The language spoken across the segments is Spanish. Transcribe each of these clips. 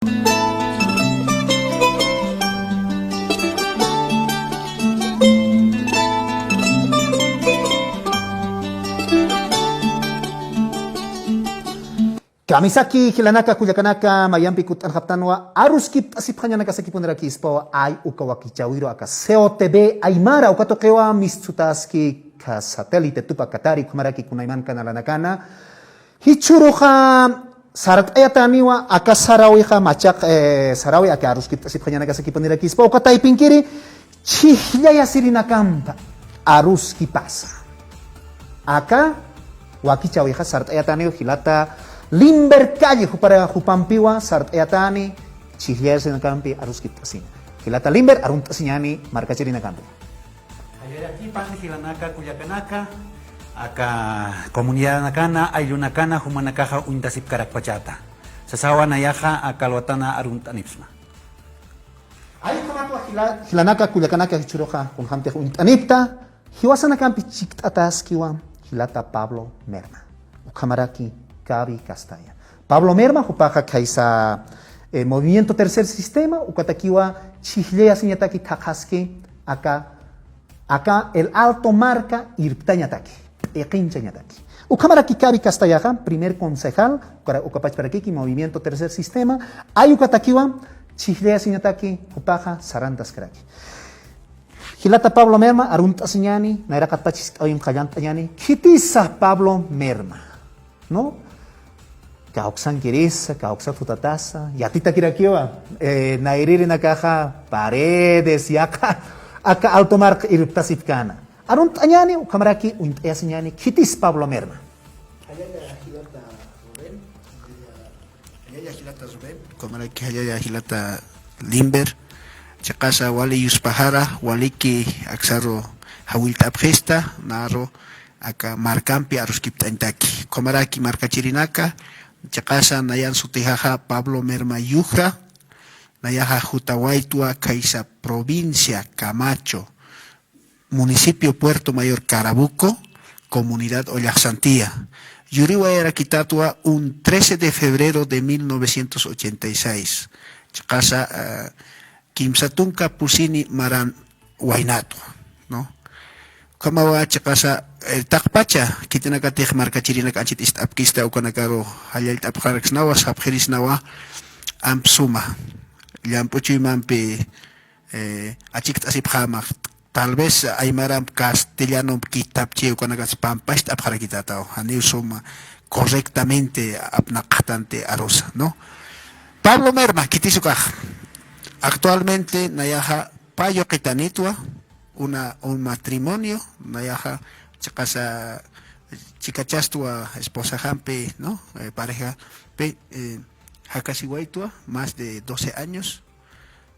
Kamisaki hilanaka kuyakanaka mayampi kutan haptanwa aruskip asiphanyanaka sakipunera kispo ay ukawakichawiro aka COTV aymara ukatokewa mistutaski ka satélite tupa katari kumaraki kunayman kanalanakana hichuruja sarat ayataniwa aka sarawiha machak sarawi aka aruskip asiphanyanaka sakipunera kispo ukatay pinkiri chihlaya sirinakampa aruski pasa aka wakichawiha sarat ayataniwa hilata Limber calle para Jupampiwa, Sart Eatani, Chihlias en Campi, Aruskip Tasina. Hilata Limber, Arunt Tasiñani, Marca Chirina Campi. Ayer aquí, Paje Gilanaka, Cuyacanaka, acá Comunidad Nakana, Ayunakana, Humanakaja, Untasip Karakpachata. Sasawa Nayaja, Akalwatana, Aruntanipsma. Ay, como Hilanaka, Cuyacanaka, Churoja, con Hamte Untanipta, Hiwasana Campi, Chictataskiwa, Hilata Pablo Merma, Ukamaraki. Gaby Castalla. Pablo Merma, Jupaja Kaisa Movimiento Tercer Sistema, Ukatakiwa Chihlea Siñataki Takaski, acá el Alto Marca Irptañataki, Equinchañataki. Ukamaraki Gaby Castalla, primer concejal, Ukapach Parakiki, Movimiento Tercer Sistema, hay Ukatakiwa Chihlea Siñataki, Jupaja Sarantas Kraki. Hilata Pablo Merma, Arunta Siñani, Naira Katachis Oyim Kayantañani, Kitisa Pablo Merma, ¿no? Kaoksan Kirisa, Kaoksan Futatasa, Yatita Kirakiwa, Nairiri Nakaja, Paredes, Yaka, Aka Altomark Irptasipkana. Arunt Añani, Ukamaraki, Untayasiñani, Kitis Pablo Merma. Hayaya Hilata Zubem, Komaraki Hayaya Hilata Limber, Chakasa Wali Yuspahara, Waliki Aksaro Hawilta Abgesta, Naro, Aka Marcampi Aruskipta Intaki, Komaraki Marcachirinaka, Chakasa Nayan Sutijaja Pablo Merma Yujra, Nayaja Jutawaitua, Caiza Provincia Camacho, Municipio Puerto Mayor Carabuco, Comunidad Ollaxantía. Yuriwa era quitatua un 13 de febrero de 1986. Chakasa Kimsatunka Pusini Maran Huaynatua, ¿no? Kamawa chakasa takpacha kitinaka teh marca chirina kanchit ist apkista ukanakaro halal tapkarax nawa sapkhiris nawa ampsuma llampuchi mampi achikta asipjama tal vez aymaram castellano kitapchi ukanakas pampash tapkarakitata hani suma correctamente apnaqtante arosa, ¿no? Pablo Merma kitisukaj actualmente nayaja payo qitanitwa un matrimonio, Nayaja, Chacasa, Chicachastua, esposa Jampe, ¿no? Pareja, Hakasiwaitua, más de 12 años,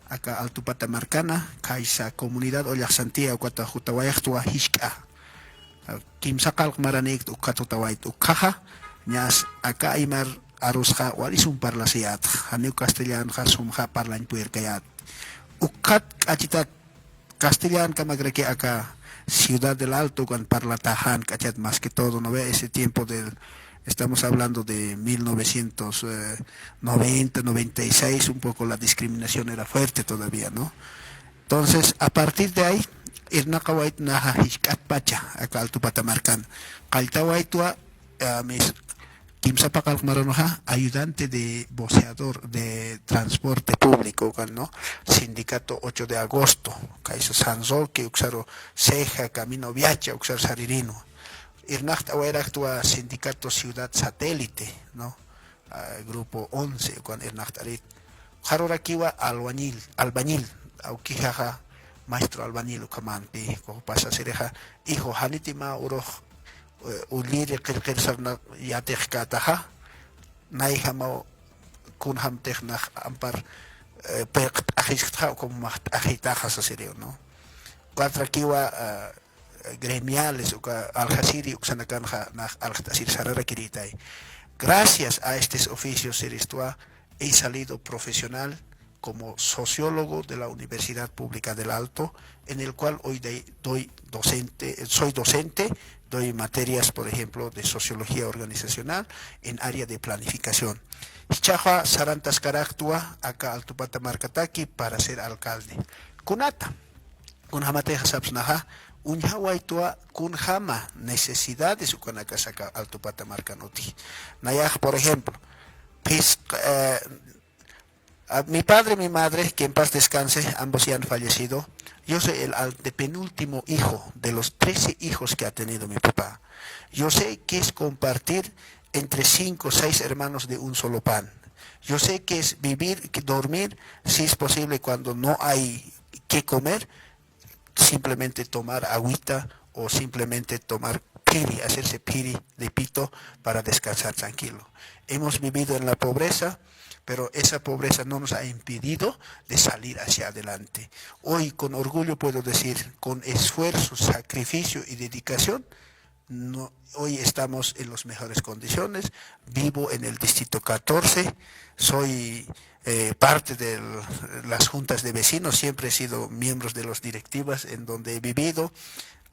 acá Altupata Marcana, Kaisa Comunidad Ollaxantía, Ucata Jutawayachtua, Hishka, Kimsakal Maranik, Ukatutawait, Ukaja, Ñas, acá Aymar Arusja, Walisum Parlasiat, Haneu Castellano, Hasumja Parlan Puercayat, Ukat Achitat, Castellán, Camagreke acá, Ciudad del Alto, con Parlatajan, cachat más que todo, ¿no ve? Ese tiempo del, estamos hablando de 1990, 96, un poco la discriminación era fuerte todavía, ¿no? Entonces, a partir de ahí, Irnakawait Naja Hishkat Pacha, acá Altupatamarcan, Kaltawaitua, mis Kimsapakal Maranoja, ayudante de voceador de transporte público, ¿no? Sindicato 8 de agosto, Kaisa Sanzol, que uxaro Ceja, Camino Viacha, uxar Saririno. Irnacht actúa Sindicato Ciudad Satélite, ¿no? Grupo 11, con Irnacht Arit. Jarorakiwa albañil, Aukijaja, maestro albañil, Ukamampi, pasa Sereja, hijo Hanitima Uroj. Uliri qirqir sarna yatej kataja naihamo kunham technach ampar peqt ajistja como macht ajitaja saserio, no cuatro kiwa gremiales o aljasiri uxanakanja nach aljatasir sarara kiritai. Gracias a estos oficios seristua he salido profesional como sociólogo de la Universidad Pública del Alto, en el cual hoy soy docente, doy materias, por ejemplo, de sociología organizacional en área de planificación. Chaja Sarantas Caractua, acá Altupata Marcataki, para ser alcalde. Kunata, Kunhamateja Sapsnaja, Unhawaitua Kunhama, necesidades Ukanakasaka Altupata Marcanoti. Nayaj, por ejemplo, mi padre y mi madre, que en paz descanse, ambos ya han fallecido. Yo soy el penúltimo hijo de los 13 hijos que ha tenido mi papá. Yo sé qué es compartir entre 5 o 6 hermanos de un solo pan. Yo sé qué es vivir, dormir, si es posible cuando no hay qué comer, simplemente tomar agüita o simplemente tomar piri, hacerse piri de pito para descansar tranquilo. Hemos vivido en la pobreza, pero esa pobreza no nos ha impedido de salir hacia adelante. Hoy con orgullo puedo decir, con esfuerzo, sacrificio y dedicación, hoy estamos en las mejores condiciones. Vivo en el distrito 14, soy parte de las juntas de vecinos, siempre he sido miembro de las directivas en donde he vivido.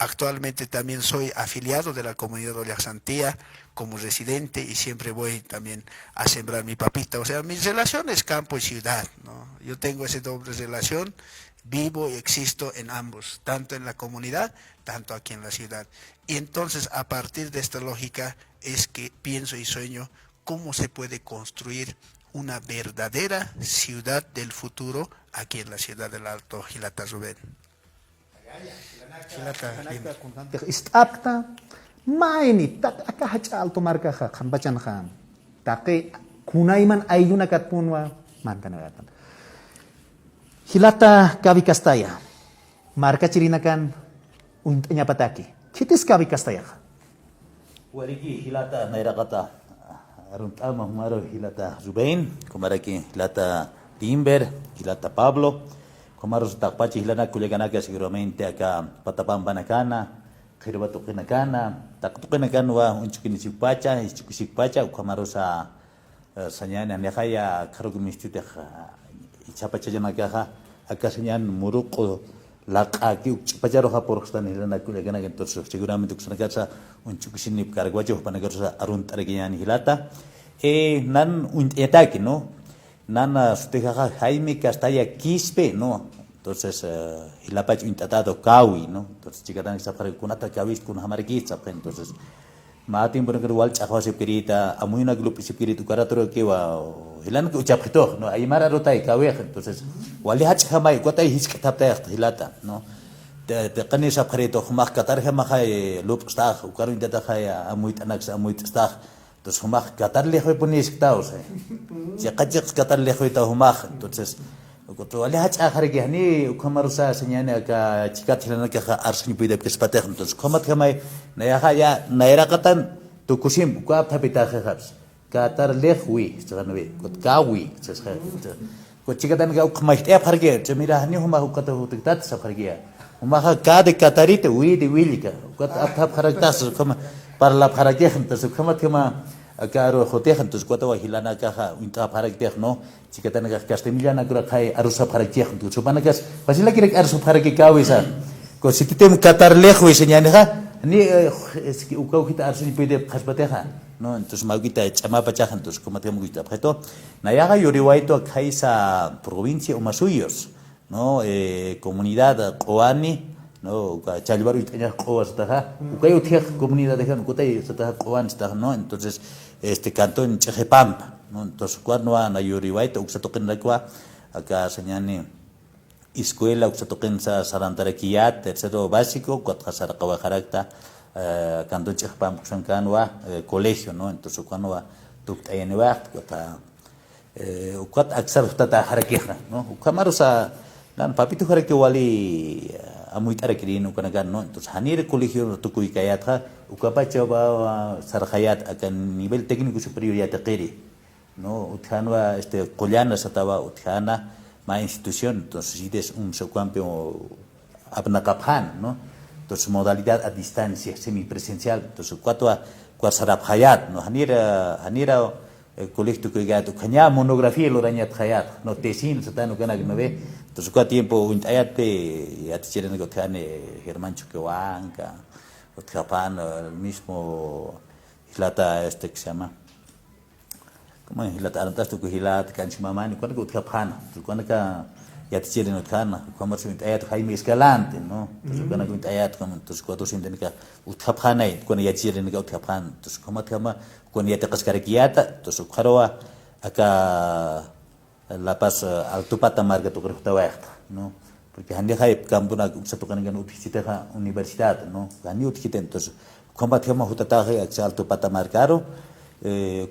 Actualmente también soy afiliado de la comunidad de Ollaxantía como residente y siempre voy también a sembrar mi papita. O sea, mis relaciones campo y ciudad, ¿no? Yo tengo esa doble relación, vivo y existo en ambos, tanto en la comunidad, tanto aquí en la ciudad. Y entonces a partir de esta lógica es que pienso y sueño cómo se puede construir una verdadera ciudad del futuro aquí en la ciudad del Alto Gilata Rubén. Istapta maini tak akahacha alto marka kha khambachan kham take kunaiman ayuna katpunwa mantanagatan Hilata Kavi Castaya marka chirinakan untanya pataki kitis Kavi Castaya Wariki Hilata Nairakata Aruntama Humaro Hilata Zubain Kumaraki Hilata Timber Hilata Pablo Kumaros Takpachi Hilana Kuleganaka seguramente acá Patapambanacana Kiribatukinakana Taktukinakana Unchukinisipacha Ichukusipacha Kumarosa Sanyana Nehaya Karugumistute Ichapachayanakaja acá señan Muruko Laqaki Pacharoja por Stan Hilana Kulegana entonces seguramente Kusanakasa Unchukisinip Karguacho Panagarsa Aruntaragian Hilata Nan un etaki, ¿no? Nana sutejaja Jaime Castalla Quispe, ¿no? Entonces, Hilapach intentado Kawi, ¿no? Entonces, chica está para kunata Kawi con Hamarquista, entonces, Martin Borger Chajo Sepirita, Amuina Glup Sepiritu Caratro que va, Hilan Uchapito, ¿no? Aymara Rotai Kawi, entonces, Walihach Hamay, Quatai Hiskatapta, Hilata, ¿no? De Canis Apreto, Humach Qatar Hamahai, Lup Stag, Ukaru Indataja, Amuit Anax, Amuit Stag. Entonces, Humach Qatar lejos ponis taos. Si Kajik Qatar lejos ta Humach, entonces, cuando le hach ahargi hani Ukamarsa señana ka chikat hilana ka arsni pide que spatech, entonces, Komat Kamay, Nayaha ya Nairakatan, Tukusim, Kuap Tapita Habs. Qatar lejwi, Stranovi, Kotkawi, Kochikatan ga Ukmait Eparge, Jamira Hani Humach Ukata Hutat Sapargia. Humaha Kade Katarite, we the Willika, Got up Haractas, para la Paraje, entonces, Komat Kama. Acaro hoteja entonces cuatro hilana caja unta para que no chiquetana castemillana cura kai arusa para que entonces supana que pasila quiere arusa para que kawisa ko si titem qatar lejos señana ni es que ukau kita arusa ni pide khasbateja no entonces maguita chama pachaja entonces como tenemos guita objeto nayaga yoriwaito kaisa provincia o masuyos no comunidad qoani no chalbaru itanya qoas taja ukayo tiaj comunidad dejan kutay taja qoan taja no entonces cantón Chejepampa, ¿no? Entonces cuando van a Yuriwaita uksatoquen lakwa acá señane escuela uksatoquen sa sarantaraquiyat tercero básico cuatro saraqawajarakta cantón Chejepampa sankanwa colegio, ¿no? Entonces cuando va tuktayanwa cuatro aksar tata harakeja, ¿no? Ukamarosa dan papito harake wali amuit arakirin ukanagan, ¿no? Entonces hanir colegio tukuyikayatja ukapacha va sarjayat akan nivel técnico superior ya teqiri, no utjanwa collana sataba utjana ma institución, entonces ides un secuampio abnakaphan, no? Entonces modalidad a distancia semipresencial, entonces cuatro sarabhayat, no hanira colegio que gato caña monografía lo dañat hayat no tesin satano kana no ve entonces cuánto tiempo un ayat pe ya te quieren que tiene Germán Chuquehuanca o Tjapan el mismo hilata este que se llama como hilata antas tu hilata canchimamani cuando que Tjapan cuando que ya te quieren que kana como se un ayat Jaime Escalante no entonces cuando un ayat como entonces cuando se entiende que Tjapan ahí cuando ya quieren que Tjapan entonces como te llama cuando ya te cascaraquiata entonces ukaroa acá La Paz altupata marga tu creo no porque handi hay campo na satu kan gan universidad no gani utkite entonces combat que hemos utata hay altupata marcaro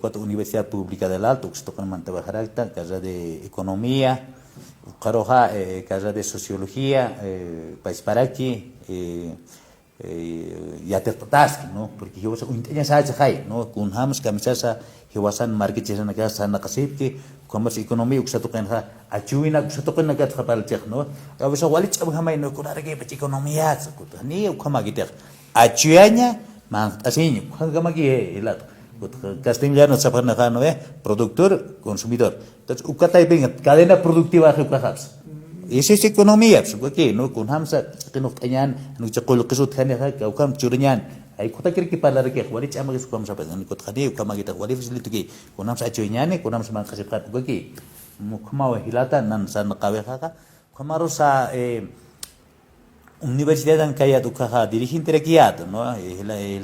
cuatro universidad pública del alto que tocan mantaba jaracta casa de economía caroja casa de sociología país para aquí ya te task no porque yo ya sabe hay no kun hams kamisasa hiwasan market jana ka sana kasip ki commerce economy uksa to kan ha achuina uksa to kan nagat khapal chekh no abisa walit ab hamay no kunara ke bach economia sakut ni ukhama giter achuanya mang asinyo khama gi elat castellano saparna no productor consumidor entonces ukatay bing cadena productiva khapas esa es economía porque no con hamsa que no tañan no chakol qisut khane ka ukam churnyan ay kota kir ki palar ke wali chama ke sukam sapat ni kot khani ukama kita wali facility ki con hamsa chunyane con hamsa man khasib khat ki mukhma wa hilata nan san qawe kha khamaro sa universidad an kaya tu kha dirigente rekiat no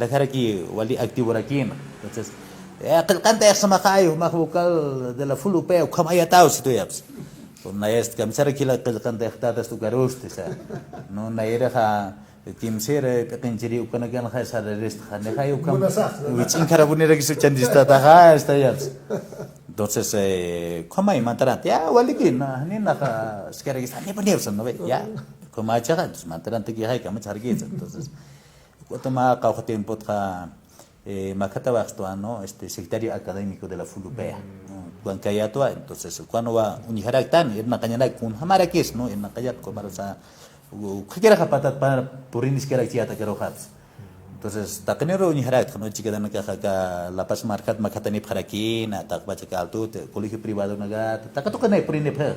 la khara ki wali activo rakin entonces aqal qanta yasma khayu makhbukal de la fulupe ukama yatao situyaps na jest kamsara kila kan tehtatas tu garuste sa no na era ha kimsere pekinjiri ukana kan ha sa rest ha ne ha ukam wichin karabunera kisu chandista ta ha esta yaps entonces koma imantarante ya walikin na ni na ha skera ki sane panersan no ya koma chaga mantarante ki ha kam chargi entonces kotoma ka khotem potha makata no secretario académico de la Fulupea cuando kaya tua entonces cuando va uniharactan irna kanyana kun hamara kes no irna kayat ko marasa kira kapatat para purinis kira kiata kero khats entonces takenero uniharat no chica dana ka La Paz markat makatani pharakin takba chaka alto colegio privado naga takato kana purin pha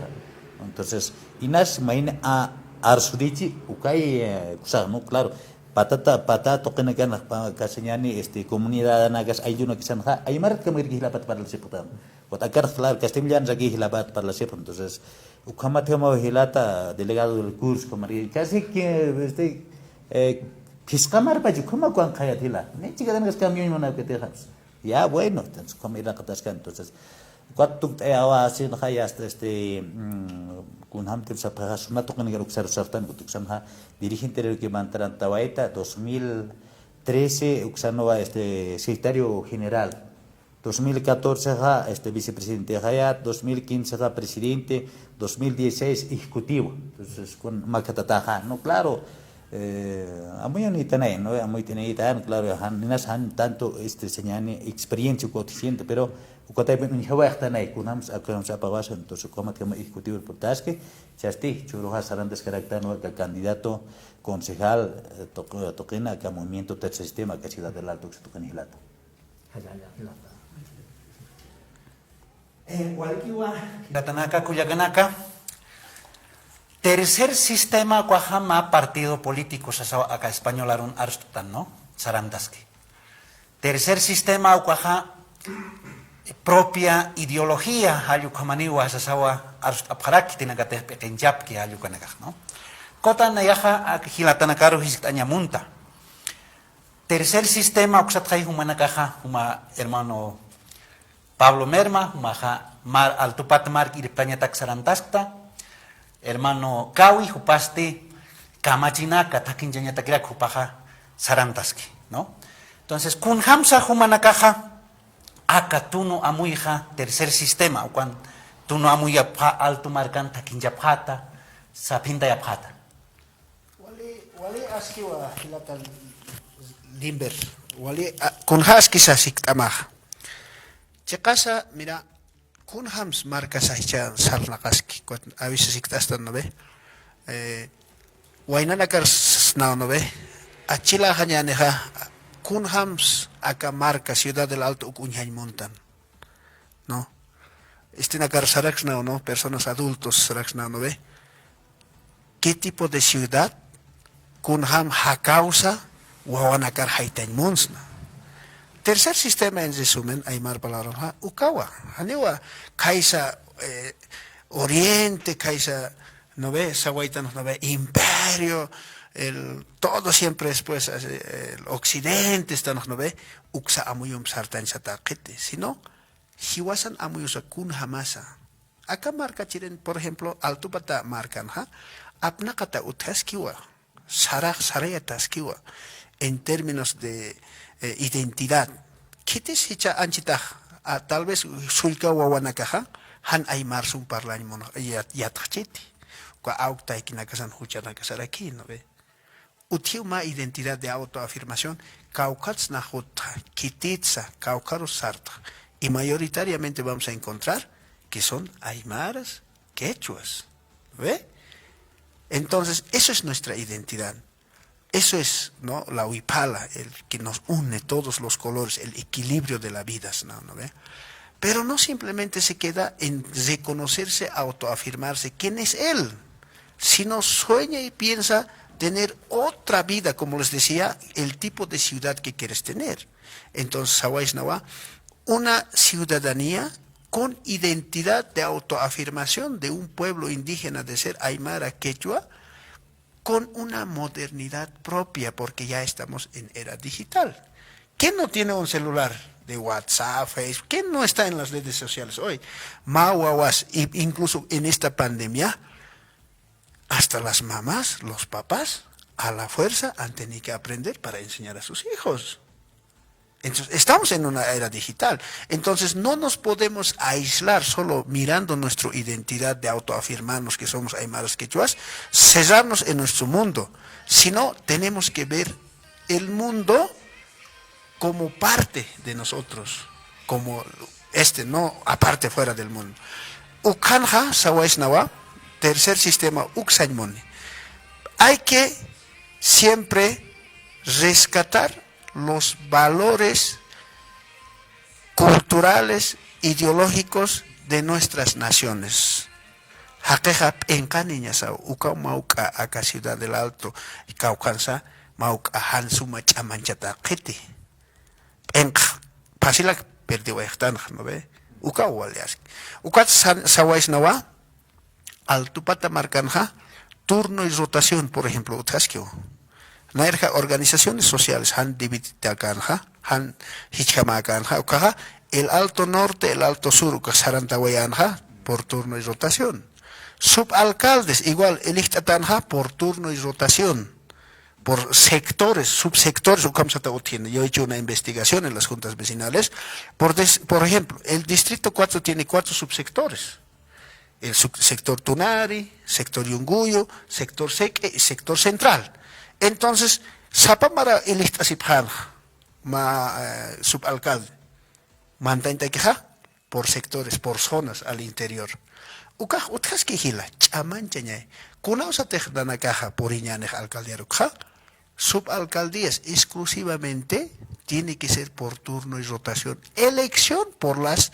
entonces inas main a arsudichi ukai kusa no claro pata token kan kasanyani comunidad nagas ayuno kisan ha ay marat kamir hilapat para la seputan wat agar claro castellan zagi hilapat para la sep entonces ukama tema hilata delegado del curso kamari casi que kiskamar pa jukama kuan khayat hila ne chica dan gas camión no que te ya bueno entonces como ir a kataskan entonces cuatro awa sin khayas kun hamtir sa prasuna to kan garuk sartan kutuk samha dirigente del que mantaran tawaita 2013 uksanova secretario general 2014 ha vicepresidente hayat 2015 ha presidente 2016 ejecutivo entonces con makatata no claro amuyo ni tanay no amuyo tinay tan claro han ninas han tanto señane experiencia cotidiana pero ukatay ben hawa tanay kunams akams apawas entonces como tema ejecutivo por taske chasti churuha sarantes caractano que candidato concejal toquena que movimiento tercer sistema que ciudad del alto que tocan hilata walkiwa datanaka kuyaganaka tercer sistema kuajama partido político sasawa acá español arun arstutan no sarantaski tercer sistema kuaja propia ideología halu kamaniwa sasawa arst apharak tinagate pekenjap ki halu kanagak no kota nayaha hilatanakaru hisitanya munta tercer sistema uksatkai humanakaja huma hermano Pablo Merma humaja mar altupat mar iripanya tak sarantaskta hermano Kawi hupaste kamachinaka takinjanya takira hupaja sarantaski no entonces kun hamsa humanakaja aka tuno amuija tercer sistema o cuando tuno amuya pa alto marcan takinjapata sapinda yapata wali aski wa hilatan limber wali kun haski sa siktamaja chekasa mira kun hams marca sahicha sarnakaski kot avisa siktastan no ve wainana kar no ve achila hanya neha kun hams aka marca ciudad del alto kunyañ montan ¿no? Nacar Saraxna, ¿no? Personas adultos Saraxna, ¿no ve? ¿Qué tipo de ciudad kunham hakausa wawanakar haitañ monsna? Tercer sistema en resumen, Aymar palabra, Ukawa, Hanewa, Kaisa Oriente, Kaisa, ¿no ve? Sawaitanos, ¿no ve? Imperio, todo siempre después, el Occidente, ¿no ve? Uksa amuyum sartan satakete, sino, Hiwasan amuyusa kun hamasa. Acá marca chiren, por ejemplo, Altupata marcan, ¿ha? Apnakata utaskiwa, sarayataskiwa, en términos de identidad. ¿Qué te echa anchita? Tal vez sulka wawanakaja, han aymar sun parlañmono, yatacheti. Kwa aukta ikinakasan huchanakasar aquí, ¿no ve? Utiuma identidad de autoafirmación, kaukats nahuta, kititsa, kaukarus sarta. Y mayoritariamente vamos a encontrar que son aymaras, quechuas, ¿ve? Entonces, eso es nuestra identidad. Eso es, ¿no? La huipala, el que nos une todos los colores, el equilibrio de la vida, ¿no ve? Pero no simplemente se queda en reconocerse, autoafirmarse quién es él, sino sueña y piensa tener otra vida, como les decía, el tipo de ciudad que quieres tener. Entonces, Sawais Nawa, una ciudadanía con identidad de autoafirmación de un pueblo indígena de ser aymara quechua, con una modernidad propia, porque ya estamos en era digital. ¿Quién no tiene un celular de WhatsApp, Facebook? ¿Quién no está en las redes sociales hoy? Mahuahuas, incluso en esta pandemia, hasta las mamás, los papás, a la fuerza han tenido que aprender para enseñar a sus hijos. Entonces, estamos en una era digital. Entonces, no nos podemos aislar solo mirando nuestra identidad de autoafirmarnos que somos aymaras quechuas, cerrarnos en nuestro mundo, sino tenemos que ver el mundo como parte de nosotros, como no aparte fuera del mundo. Ukanja Sawaisnawa, tercer sistema, Uksañmoni. Hay que siempre rescatar los valores culturales, ideológicos de nuestras naciones. Hakeja encaniñasa, uka mauka acá Ciudad del Alto, Caucansa, mauka hansuma chamanchata keti. Enca, pasila perdió ejtan, ¿no ve? Uka walias. Uka sawais Altupata marcanja, turno y rotación, por ejemplo, utaskio. Nairja organizaciones sociales han dividido han hichamacanja, el Alto Norte, el Alto Sur, Sarantawayanja, por turno y rotación. Subalcaldes, igual, el Ixtatanja, por turno y rotación. Por sectores, subsectores, yo he hecho una investigación en las juntas vecinales. Por ejemplo, el Distrito 4 tiene 4 subsectores. El sector Tunari, sector Yunguyo, sector Seque y sector Central. Entonces, Zapamara el Istasiphan, subalcalde, mantainte queja por sectores, por zonas al interior. Ukaj utjas quejila, chamanchañay, kunausa tejdana caja por iñanej alcaldiero caja, subalcaldías exclusivamente tiene que ser por turno y rotación, elección por las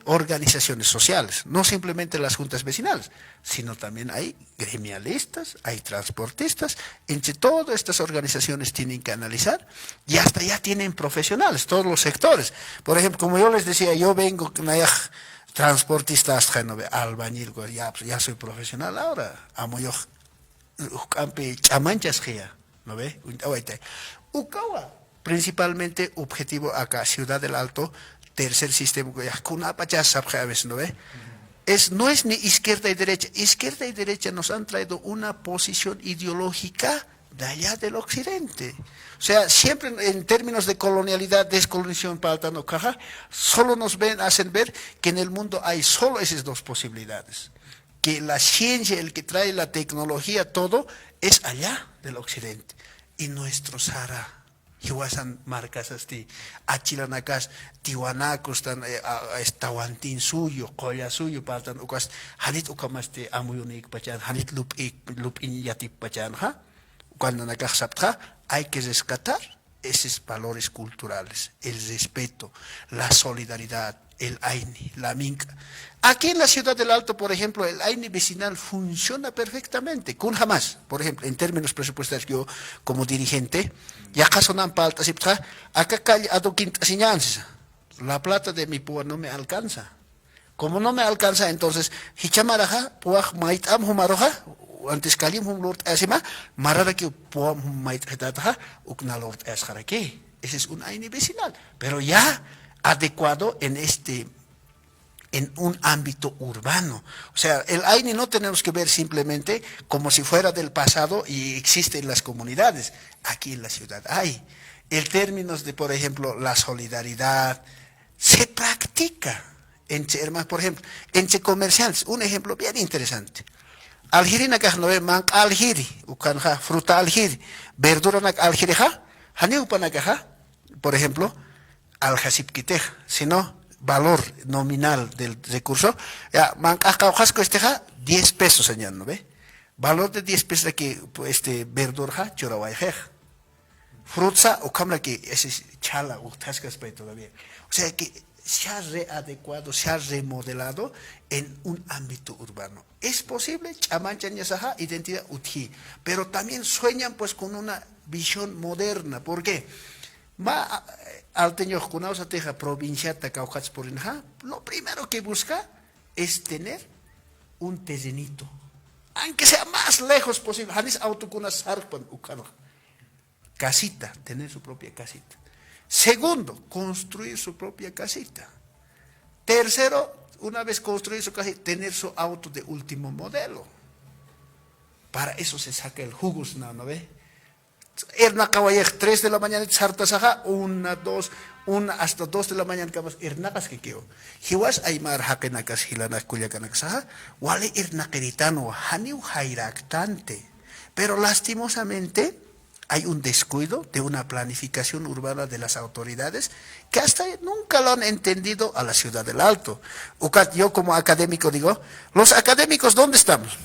organizaciones sociales, no simplemente las juntas vecinales, sino también hay gremialistas, hay transportistas, entre todas estas organizaciones tienen que analizar y hasta ya tienen profesionales, todos los sectores. Por ejemplo, como yo les decía, yo vengo transportista hasta albañil, ya soy profesional ahora, amo yo chamanchas ¿no ve? Ukawa, principalmente objetivo acá, Ciudad del Alto, tercer sistema, ¿no ve? No es ni izquierda y derecha nos han traído una posición ideológica de allá del occidente. O sea, siempre en términos de colonialidad, descolonización, paltano, caja, solo nos hacen ver que en el mundo hay solo esas dos posibilidades. Que la ciencia, el que trae la tecnología, todo, es allá del occidente. Y nuestro Sahara, Hiwasan marcas asti achilanakas tiwanacos tan estawantin suyo colla suyo partan ukas hanit ukamaste amuyunik pachan hanit lup in yatip pachan ha cuando nakasapta hay que rescatar esos valores culturales, el respeto, la solidaridad, el AINI, la minca. Aquí en la ciudad del Alto, por ejemplo, el AINI vecinal funciona perfectamente, con jamás, por ejemplo, en términos presupuestarios, yo como dirigente, ya acaso no falta, acá calle a la plata de mi púa no me alcanza. Como no me alcanza, entonces, hichamaraja, puaj maitam humaroja, antes kalim hum lord asima, marara que puam hum mait hetataja, ukna lord asjarake. Ese es un AINI vecinal, pero ya adecuado en un ámbito urbano. O sea, el AINI no tenemos que ver simplemente como si fuera del pasado y existe en las comunidades. Aquí en la ciudad hay. En términos de, por ejemplo, la solidaridad, se practica. Entre hermanos, por ejemplo, entre comerciantes, un ejemplo bien interesante. Aljiri nakaj no ve man aljiri, ukanja fruta aljiri, verdura nak aljiri ja, hani upanakaja, por ejemplo, aljasipkitej, sino valor nominal del recurso, ya man ajasco ja, 10 pesos señor, ¿no ve? Valor de 10 pesos aquí, verdura ja, chorawayej. Fruta o camla que ese chala o tascas todavía. O sea que se ha readecuado, se ha remodelado en un ámbito urbano. Es posible, chamanchañasaja, identidad uti, pero también sueñan pues con una visión moderna. ¿Por qué? Va al teño kunausa teja provincia Tacaucats porinja, lo primero que busca es tener un terrenito, aunque sea más lejos posible. Hanis autocunas sarpan ukano. Casita, tener su propia casita. Segundo, construir su propia casita. Tercero, una vez construir su casita, tener su auto de último modelo. Para eso se saca el jugos, ¿no ve? Erna caballej 3 de la mañana, sartasaja, 1, 2, 1 hasta 2 de la mañana, cabas, ernakas que queo. Hiwas aymar hakenakas hilanak kuliakanaksaja, wale ernakeritano, haniu jairactante. Pero lastimosamente, hay un descuido de una planificación urbana de las autoridades que hasta nunca lo han entendido a la ciudad del Alto. Yo como académico digo, los académicos, ¿dónde estamos?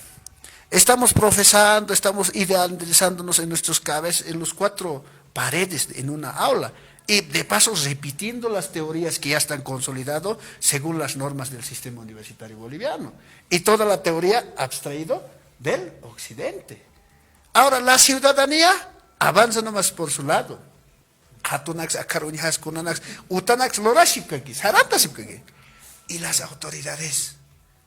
Estamos profesando, estamos idealizándonos en nuestros cabezas, en los 4 paredes, en una aula. Y de paso repitiendo las teorías que ya están consolidadas según las normas del sistema universitario boliviano. Y toda la teoría abstraído del occidente. Ahora, la ciudadanía avanza nomás por su lado. Hatunax, akaruñas, kunanax, utanax, lorashipkakis, haratasipkaki. Y las autoridades.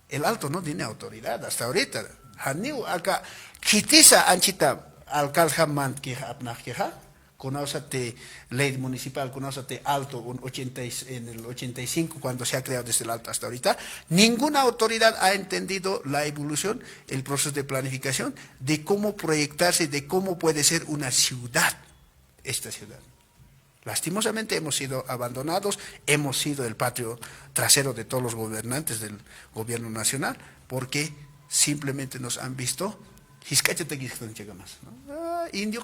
El Alto no tiene autoridad hasta ahorita. Haniu acá, kitisa anchita, alcalde mantqueja, apnajeja, conausate ley municipal, conausate Alto, en el 85, cuando se ha creado desde el Alto hasta ahorita, ninguna autoridad ha entendido la evolución, el proceso de planificación, de cómo proyectarse, de cómo puede ser una ciudad, esta ciudad. Lastimosamente hemos sido abandonados, hemos sido el patio trasero de todos los gobernantes del gobierno nacional, porque simplemente nos han visto. Indio,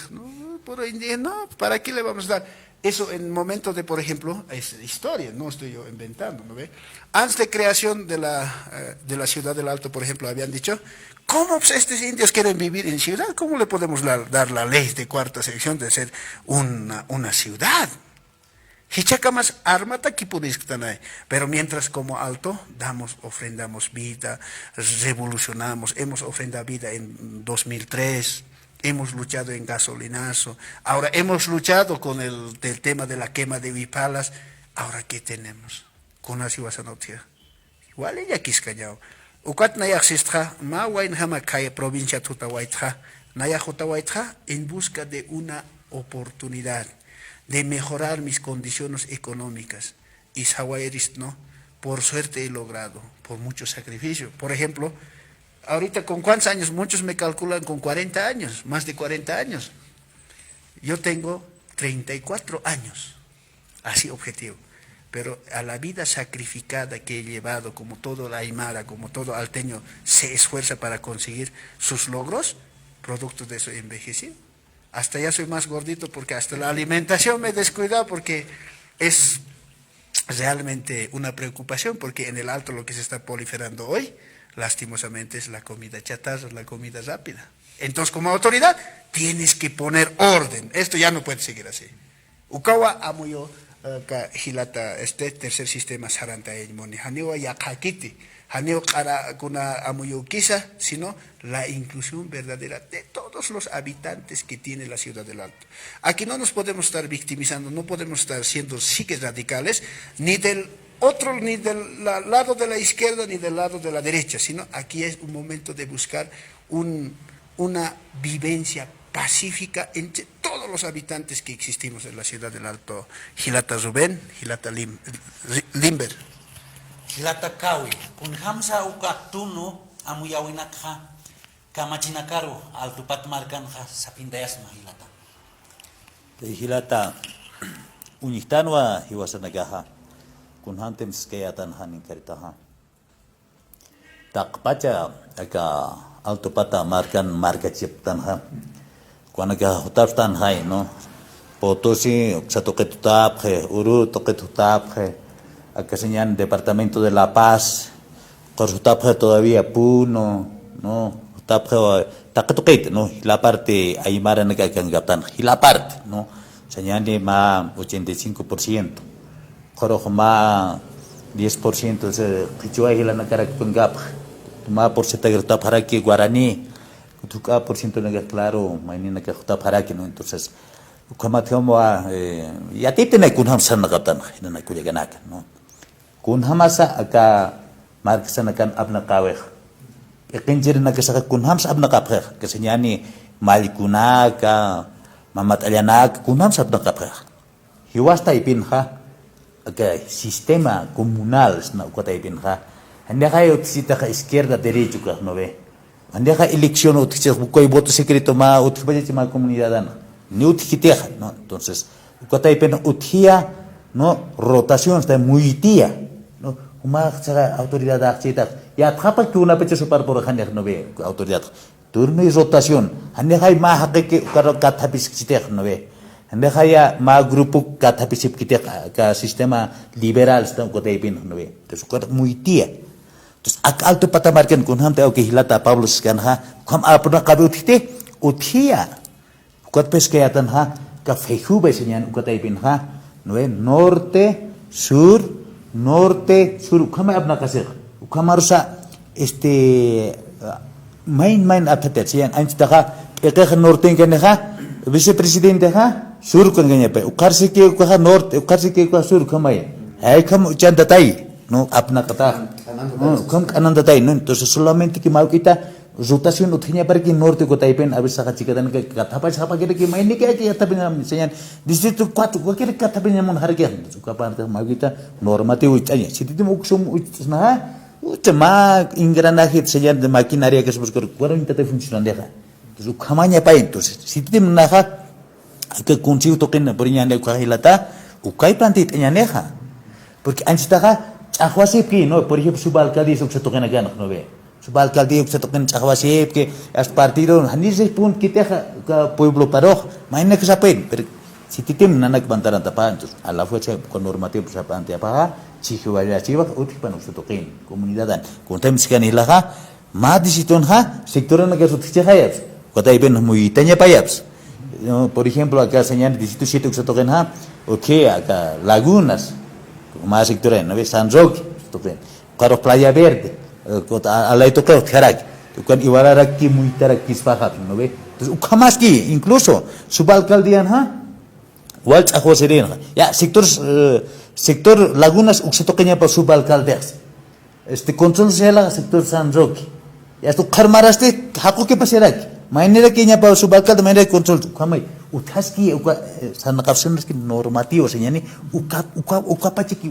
¿no? Por indígena, ¿para qué le vamos a dar? Eso en momento de, por ejemplo, es historia, no estoy yo inventando, ¿no ve? Antes de creación de la ciudad del Alto, por ejemplo, habían dicho, ¿cómo pues, estos indios quieren vivir en ciudad? ¿Cómo le podemos dar la ley de 4ª sección de ser una ciudad? Hichakamas armata kipurisktanae, pero mientras como Alto ofrendamos vida, revolucionamos, hemos ofrendado vida en 2003, hemos luchado en gasolinazo, ahora hemos luchado con el tema de la quema de vipalas, ahora ¿qué tenemos? Con la ciudadanía. Igual ella quiscañao. Ukat nayak sistra, ma wain hama kaya provincia tutawaitja, nayak tutawaitja en busca de una oportunidad de mejorar mis condiciones económicas. Y Sahuayeris, ¿no? Por suerte he logrado, por mucho sacrificio. Por ejemplo, ahorita con cuántos años, muchos me calculan con 40 años, más de 40 años. Yo tengo 34 años, así objetivo. Pero a la vida sacrificada que he llevado, como todo la aymara, como todo alteño, se esfuerza para conseguir sus logros, producto de eso envejecí. Hasta ya soy más gordito porque hasta la alimentación me he descuidado porque es realmente una preocupación, porque en el Alto lo que se está proliferando hoy, lastimosamente, es la comida chatarra, la comida rápida. Entonces, como autoridad, tienes que poner orden. Esto ya no puede seguir así. Ukawa amuyo hilata tercer sistema saranta moni haniwa yakakiti haneo kara kuna amuyo quizá, sino la inclusión verdadera de todos los habitantes que tiene la ciudad del Alto. Aquí no nos podemos estar victimizando, no podemos estar siendo psiques radicales, ni del otro, ni del lado de la izquierda, ni del lado de la derecha, sino aquí es un momento de buscar una vivencia pacífica entre todos los habitantes que existimos en la ciudad del Alto. Hilata Rubén, Hilata Limber. Hilata Kawi, kun hamsa uka tunu amuyawinakha kamachinakaru altupat markanha sapindayas mahilata. Hilata unihtanwa hiwasanagaha kun hantem skayatan hanin karitaha. Takpacha aka altupata markan marka chiptanha. Kuanaga hutaftan hai no. Potosi satoqetutapje, uru toqetutapje. Acá señalan Departamento de La Paz, Corsutapje todavía Puno, no, Tapje, Tacatoquete, no, la parte Aymara Naga Kangaptan, y la parte, no, señalan más 85%, Corojo más 10% de Quichua y la Nakara Pangap, más porcentaje de Taparaki Guaraní, Tuca por ciento Naga claro, Mainina Taparaki, no, entonces, como ya te tiene que unham sanagatan, en la Cuyaganaka, no. Kun hamasa aka marksan akan abna kaweh. Ekenjir na kasaka kun hamsa abna kapeh. Kasenyani malikuna ka mamat alianak kun hamsa abna kapeh. Hiwas taipin ha aka sistema komunal na ukata ipin ha. Hanya kayo tisita ka izquierda derecho ka no ve. Hanya ka elección utikse bukoy voto secreto ma utikbaje ma comunidad ana. Ni utikiteja, no. Entonces ukata ipin uthia no rotación está muy tía. No, uma autoridad activa. Ya trapa que una pecha super por haner no ve autoridad. Turno y rotación. Haner hay más que caro catapis kiter no ve. Haner hay más grupo catapis kiter ka sistema liberal está con taipin no ve. Entonces cuar muy tía. Entonces alto pata marcan con ham teo que hilata Pablo scanha. Kam apna kabe utia. Cuat pesqueatan ha ka fejuba señan con taipin ha. No ve norte, norte, sur, ukama abna kasir, ukama rusa, main apatet, siyan, antes taha, ekeh norte en keneha, vicepresidente ha, sur con ganyape, ukarsi ke ukaha norte, ukarsi ke ukaha sur kamay, hay kam chandatay, no abna kata, kam anandatay, no, entonces solamente que mau kita rotación uthinya para que norte ko taipen a veces saca chica dan que katapa sapa que main ni que ya tapi señan distrito 4 cualquier katapa nyamon harga suka parte mau kita normativo chanya siti muksum na utma ingranaje señan de maquinaria que se busca 40 te funcionan deja entonces kamanya pa entonces siti naha que consigo toquen por nyane ko hilata ukai plantit nyaneja porque anchitaga ahwasi que no por ejemplo subal cadi se toquen ganas no ve subal alcaldía que se toquen chahwasip que as partido hanise pun kita ka pueblo paroh main que sapen pero si titim nanak bantaran tapan a la fuerza con normativo sapan te apa chihu vaya chiva uti panu se toquen comunidadan contem sikan ilaha ma disiton ha sector na que se hayas kota iben muy tanya payas por ejemplo acá señal distrito 7 que se toquen ha okay acá lagunas más sector no ves San Roque toquen Caro Playa Verde alay to creo karak kan iwara ki muy tarakis fahat no ve entonces ukamas ki incluso subalcaldian ha wal chajo serena ya sector lagunas ukse toqueña pa subalcaldes control sela sector San Roque ya esto karmaraste hako ke paserak mainera que nya pa subalcalde mainera control kamai utaski uka san capciones que normativo señani uka pachiki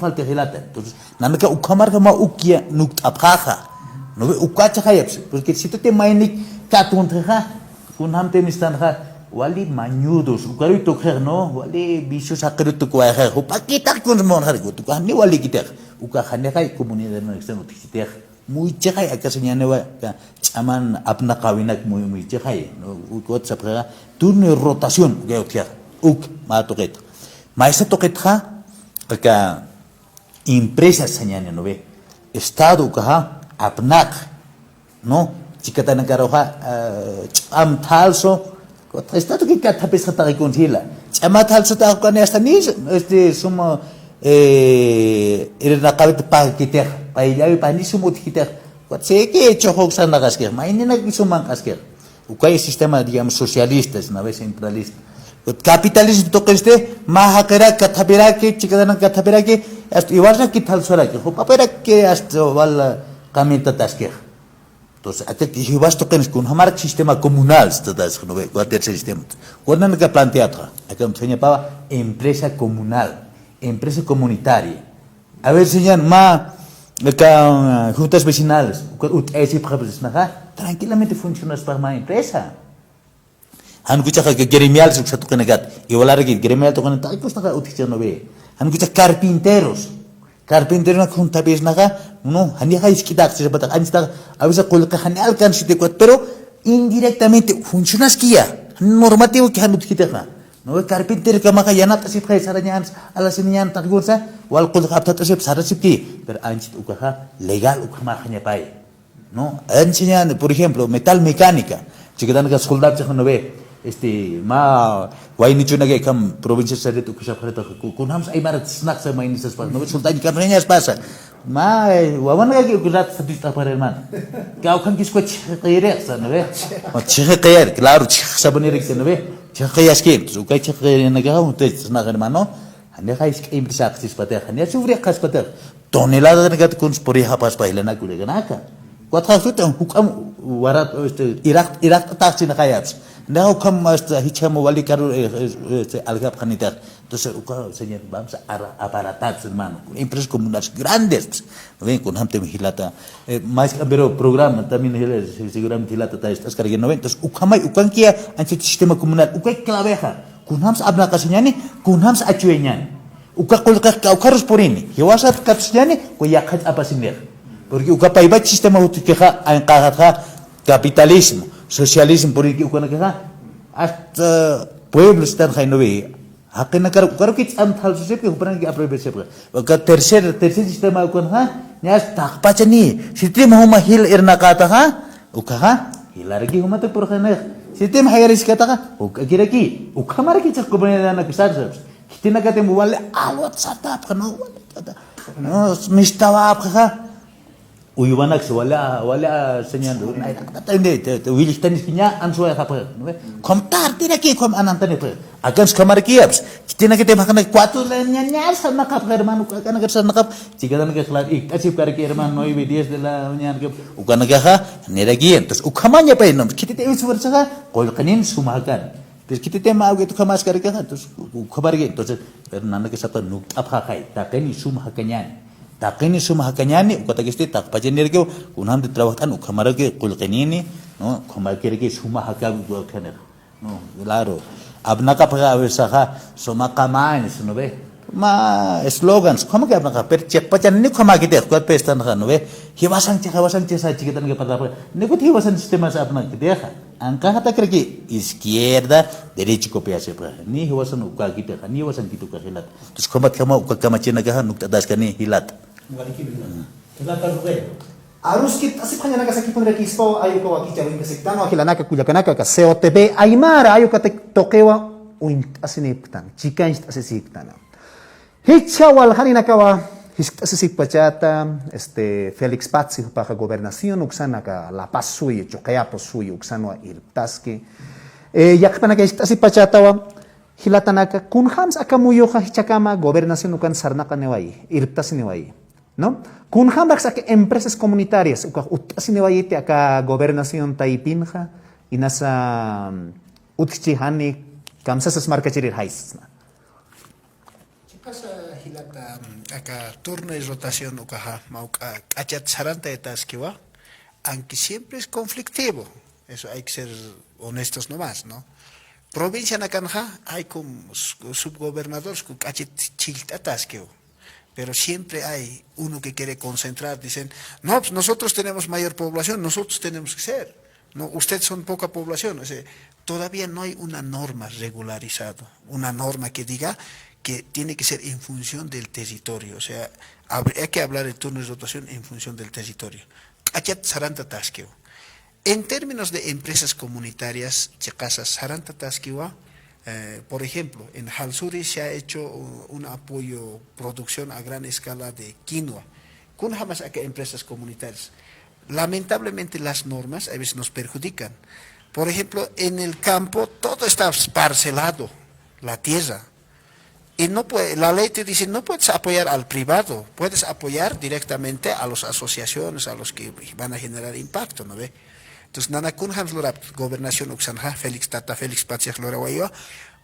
falta helata entonces nanaka ukamar kama ukia nukt aphaja no uka chayapse porque si te mainik katunja kunam te mistanja wali mañudos ukari to no wali bicho sakruto ko ha upakita kun mon hargo to ni wali kita uka khane kai comunidad no externo tikiter muy chay acá señane wa chaman apna kawinak muy chay no ukot sapra turno y rotación geotia uk ma toquet ha acá empresas señane no ve estado kaha apnak no chikatana karoha am talso estado que kata pesa ta reconcila chama talso ta con esta ni suma na kabit pa kiter pa ilawi pa ni sumo kiter sé que hecho hoxan nagasker mainina que suman kasker ukay sistema digamos socialistas na vez centralista capitalismo to este mahakara kathabira ke chikadana kathabira ke iwarna ki thalsora ke papera ke hasta wal kamita tasker entonces até que hibas to kenes kun hamar sistema comunal stadas no ve cualquier sistema cuando que planteatra acá enseña para empresa comunal empresa comunitaria a ver señor acá juntas vecinales ese tranquilamente funciona para una empresa han kucha que gremial se usa tu kenegat y volar que gremial to conectar y pues naga utilizar no ve han kucha carpinteros na junta vez naga no han ya es quitar se bata han está a veces coloca han alcance de cuat pero indirectamente funciona esquía normativo que han utilizar no carpintero que maga ya nata se fai saranya a la señan ta gursa wal coloca apta se sara sipki pero anchit ukaha legal ukama hanya pai no enseñan por ejemplo metal mecánica chiquedan que soldar no ve guay ni chuna que kam provincia se reto que se freta con hams ay marat snack se mai nisas pas no sultan kan reñas pasa wawan que kulat sadista para hermano que au kan kisko chire sa no ve o chire qayer claro sabonere que no ve chire yaski su que chire na ga un te snack hermano ane khais que impresa que se pata ane sufre khas pata tonelada de gat con por ya pas pa ilana kule ganaka quatro fruta hukam warat irak taxi na khayabs no como hasta hichamo vale caro algab khanitar entonces señor vamos a aparatar hermano empresas comunales grandes ven con hamte vigilata más pero programa también seguramente hilata ta estas cargas 90 entonces ukan kia anche sistema comunal ukai claveja con hams abna kasinyani con hams achueñan ukakol kaukaros porini yawasat kapsinyani ko yakhat apasinir porque ukapai ba sistema utikeha anqaha capitalismo socialismo por aquí ukana que hasta pueblos están jaino ve hakena karo que am thal se que upran que aprove se ka tercer sistema ukana ya tak pachani sistema huma hil irna kata ukaha hilargi huma te por khana sistema hayaris kata ukira ki ukamar ki chak kubane dana ke sar sabs kitina kate mobile alwat satap khano no mistawa apkha uyubanak wala señan te wilich tanis kinya anso ya apa komtar tira ki kom anantane pe agams kamar kiaps kitina kete makana cuatro leña sama kap hermano kana kersa nakap cigadan ke khlar ik asip kar ke hermano noi videos de la unyan ke ukana ga neragi entonces ukamanya pe nom kitite is versa kol kanin sumakan pues kitite ma auge to kamas kar ke entonces khabar ge entonces nana ke sata nuk apha khai ta kani sumakanyan takini suma hakanyani ukata kesti tak pajenir ke kunam de trabajan ukamara ke kulqinini no kamar ke suma hakab kener no claro abnaka paga avesaha suma kamain no ve ma slogans como que abnaka per chek pajan ni kama ke de kuat pestan no ve hiwasan chesa chikitan ke pada ne ko hiwasan sistema sa abna ke deja angka hata kreki izquierda derecho copia se ni hiwasan ukka kita ni hiwasan kitu ka hilat terus komat kama ukka kama china ka nukta das kani hilat Arus kit asip kanya naga sakit pun rekispo ayo ko waki jawin kesektano akila naka kuja kanaka ka COTB aymara ayo ka tokewa uint asiniptan chikan asisiktana hicha wal hanina kawa asisik pachata Felix Pazzi pa gobernación uksana ka La Paz suyo chokeapo suyo uksano iltaski yakpana ka asip pachata wa hilatanaka kun hams akamuyo ka hichakama gobernación ukan sarnaka newai iltas newai ¿no? Kun hambaks ak empresas comunitarias uka utasiniwayite aka gobernación taipinja inasa utchihani kamsasas markachirir haisna. ¿Qué pasa hilata acá turno y rotación ukaha mauka achat saranta etaskiwa aunque siempre es conflictivo. Eso hay que ser honestos nomás, ¿no? Provincia nakanja hay como subgobernadores ku achat chiltataskiwa. Pero siempre hay uno que quiere concentrar, dicen, no, pues nosotros tenemos mayor población, nosotros tenemos que ser, no, ustedes son poca población, o sea, todavía no hay una norma regularizada, una norma que diga que tiene que ser en función del territorio, o sea, hay que hablar de turnos de rotación en función del territorio. Achat saranta tasqueo. En términos de empresas comunitarias, checasas saranta tasquewa, por ejemplo, en Halsuri se ha hecho un apoyo, producción a gran escala de quinoa, con jamás a empresas comunitarias. Lamentablemente las normas a veces nos perjudican. Por ejemplo, en el campo todo está parcelado, la tierra. Y no puede, la ley te dice, no puedes apoyar al privado, puedes apoyar directamente a las asociaciones, a los que van a generar impacto, ¿no ve? Entonces, Nanacunham Lorap, Gobernación Uxanja, Félix Tata, Félix Patsiach Lorawayo,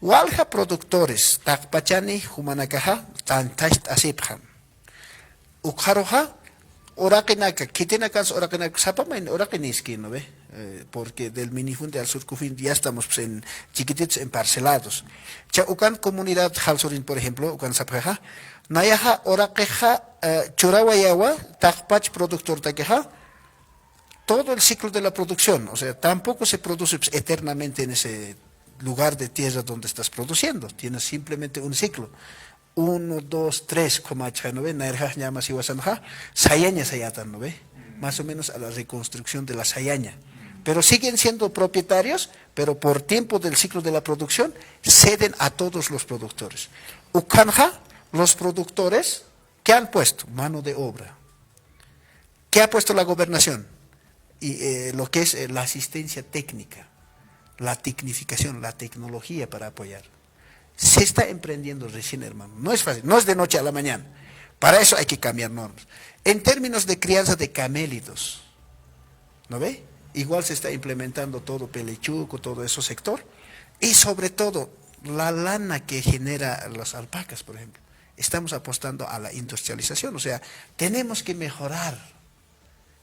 Walja productores, Takpachani, Humanakaja, Tantast Asipjan. Ukharoja, Orakenaka, Kitenakas, Orakenak, Sapamain, Orakeniski, ¿no ve? Porque del minifunde al surcufín ya estamos pues, en chiquititos, en parcelados. Cha ukan comunidad Halsorin, por ejemplo, ukan Sapjaja, Nayaja, Orakeja, Churawayawa, Takpach productor Takeja, todo el ciclo de la producción, o sea, tampoco se produce pues, eternamente en ese lugar de tierra donde estás produciendo, tienes simplemente un ciclo. 1, 2, 3, como ¿no ve? Nairja llama Siwasanja, Sayaña Sayatan, ¿no ve? Más o menos a la reconstrucción de la Sayaña. Pero siguen siendo propietarios, pero por tiempo del ciclo de la producción, ceden a todos los productores. Ukanja, los productores, ¿qué han puesto? Mano de obra. ¿Qué ha puesto la gobernación? Y lo que es la asistencia técnica, la tecnificación, la tecnología para apoyar. Se está emprendiendo recién, hermano. No es fácil, no es de noche a la mañana. Para eso hay que cambiar normas. En términos de crianza de camélidos, ¿no ve? Igual se está implementando todo Pelechuco, todo ese sector. Y sobre todo, la lana que genera las alpacas, por ejemplo. Estamos apostando a la industrialización. O sea, tenemos que mejorar.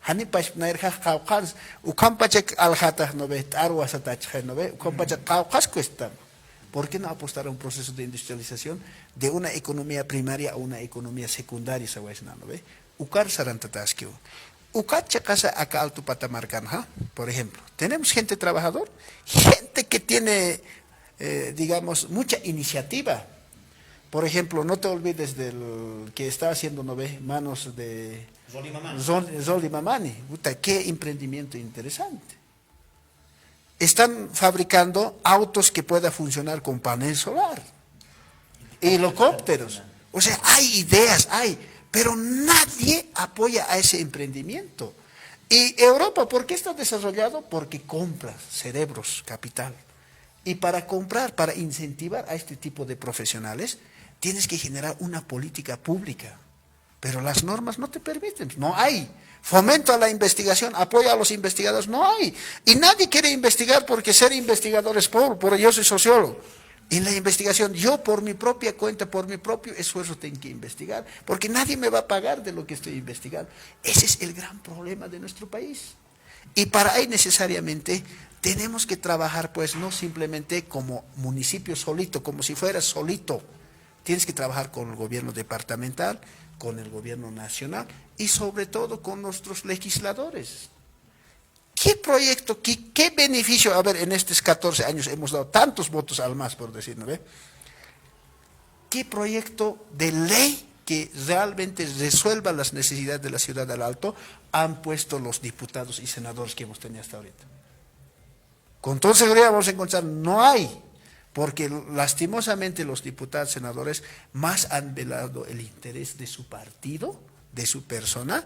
Hanipash nairja kaukas, ukampachek aljata, ¿no ve? Arwasatach, ¿no ve? Ukampachek kaukas cuesta. ¿Por qué no apostar a un proceso de industrialización de una economía primaria a una economía secundaria? ¿No ve? Ukar sarantataskio. Ukar chacasa acá alto patamarcanja, por ejemplo. Tenemos gente trabajador, gente que tiene, digamos, mucha iniciativa. Por ejemplo, no te olvides del que está haciendo, ¿no ve? Manos de Zoli Mamani. Qué emprendimiento interesante. Están fabricando autos que puedan funcionar con panel solar, helicópteros. O sea, hay ideas, pero nadie apoya a ese emprendimiento. Y Europa, ¿por qué está desarrollado? Porque compra cerebros, capital. Y para comprar, para incentivar a este tipo de profesionales, tienes que generar una política pública. Pero las normas no te permiten, no hay. Fomento a la investigación, apoyo a los investigadores, no hay. Y nadie quiere investigar porque ser investigador es pobre, yo soy sociólogo. En la investigación, yo por mi propia cuenta, por mi propio esfuerzo tengo que investigar, porque nadie me va a pagar de lo que estoy investigando. Ese es el gran problema de nuestro país. Y para ahí necesariamente tenemos que trabajar, pues no simplemente como municipio solito, como si fueras solito. Tienes que trabajar con el gobierno departamental, con el gobierno nacional y sobre todo con nuestros legisladores. ¿Qué proyecto, qué beneficio? A ver, en estos 14 años hemos dado tantos votos al MAS, por decir, ¿no ve? ¿Qué proyecto de ley que realmente resuelva las necesidades de la ciudad del Alto han puesto los diputados y senadores que hemos tenido hasta ahorita? Con toda seguridad vamos a encontrar, no hay. Porque lastimosamente los diputados, senadores, más han velado el interés de su partido, de su persona,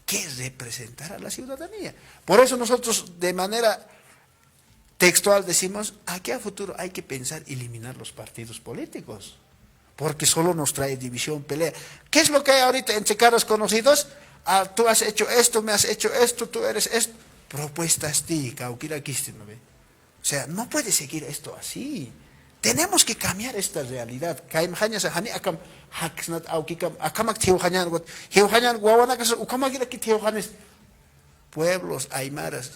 que representar a la ciudadanía. Por eso nosotros de manera textual decimos, aquí a futuro hay que pensar eliminar los partidos políticos, porque solo nos trae división, pelea. ¿Qué es lo que hay ahorita entre caras conocidos? Tú has hecho esto, me has hecho esto, tú eres esto. Propuestas ti, Cauquira Quiste, ¿no ve? O sea, no puede seguir esto así. Tenemos que cambiar esta realidad. Pueblos aymaras,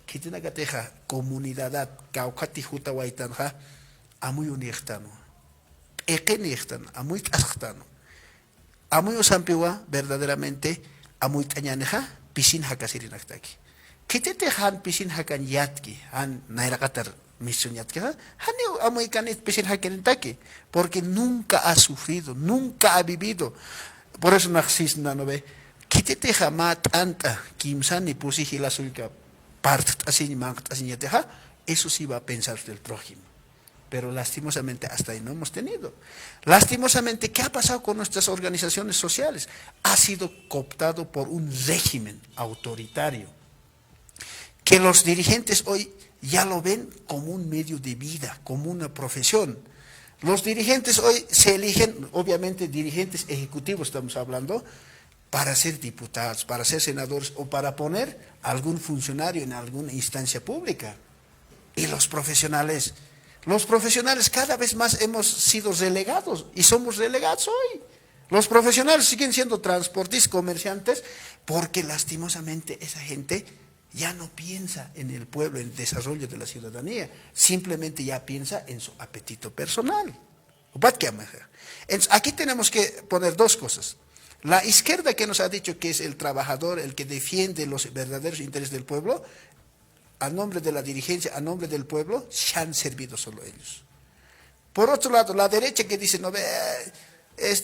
Kitinacateja, comunidad, Caucati Jutawaitanja, Amuy Unixtano, Ekenixtano, Amuy Aschtano, Amuy Osampiwa, verdaderamente, Amuy Tañaneja, Pisin Hakasirinactaki. Kitetejan Pisin Hakan Yatki, Han Nairakatar. porque nunca ha sufrido, nunca ha vivido. Por eso naxis no ve. Quítete jamás tanta kimsani pusiji la suya part así mangt así teja, eso sí va a pensar del prójimo. Pero lastimosamente hasta ahí no hemos tenido. Lastimosamente, ¿qué ha pasado con nuestras organizaciones sociales? Ha sido cooptado por un régimen autoritario, que los dirigentes hoy ya lo ven como un medio de vida, como una profesión. Los dirigentes hoy se eligen, obviamente dirigentes ejecutivos estamos hablando, para ser diputados, para ser senadores o para poner a algún funcionario en alguna instancia pública. Y los profesionales cada vez más hemos sido relegados y somos relegados hoy. Los profesionales siguen siendo transportistas, comerciantes, porque lastimosamente esa gente ya no piensa en el pueblo, en el desarrollo de la ciudadanía, simplemente ya piensa en su apetito personal. Entonces, aquí tenemos que poner dos cosas. La izquierda que nos ha dicho que es el trabajador, el que defiende los verdaderos intereses del pueblo, a nombre de la dirigencia, a nombre del pueblo, se han servido solo ellos. Por otro lado, la derecha que dice, no ve,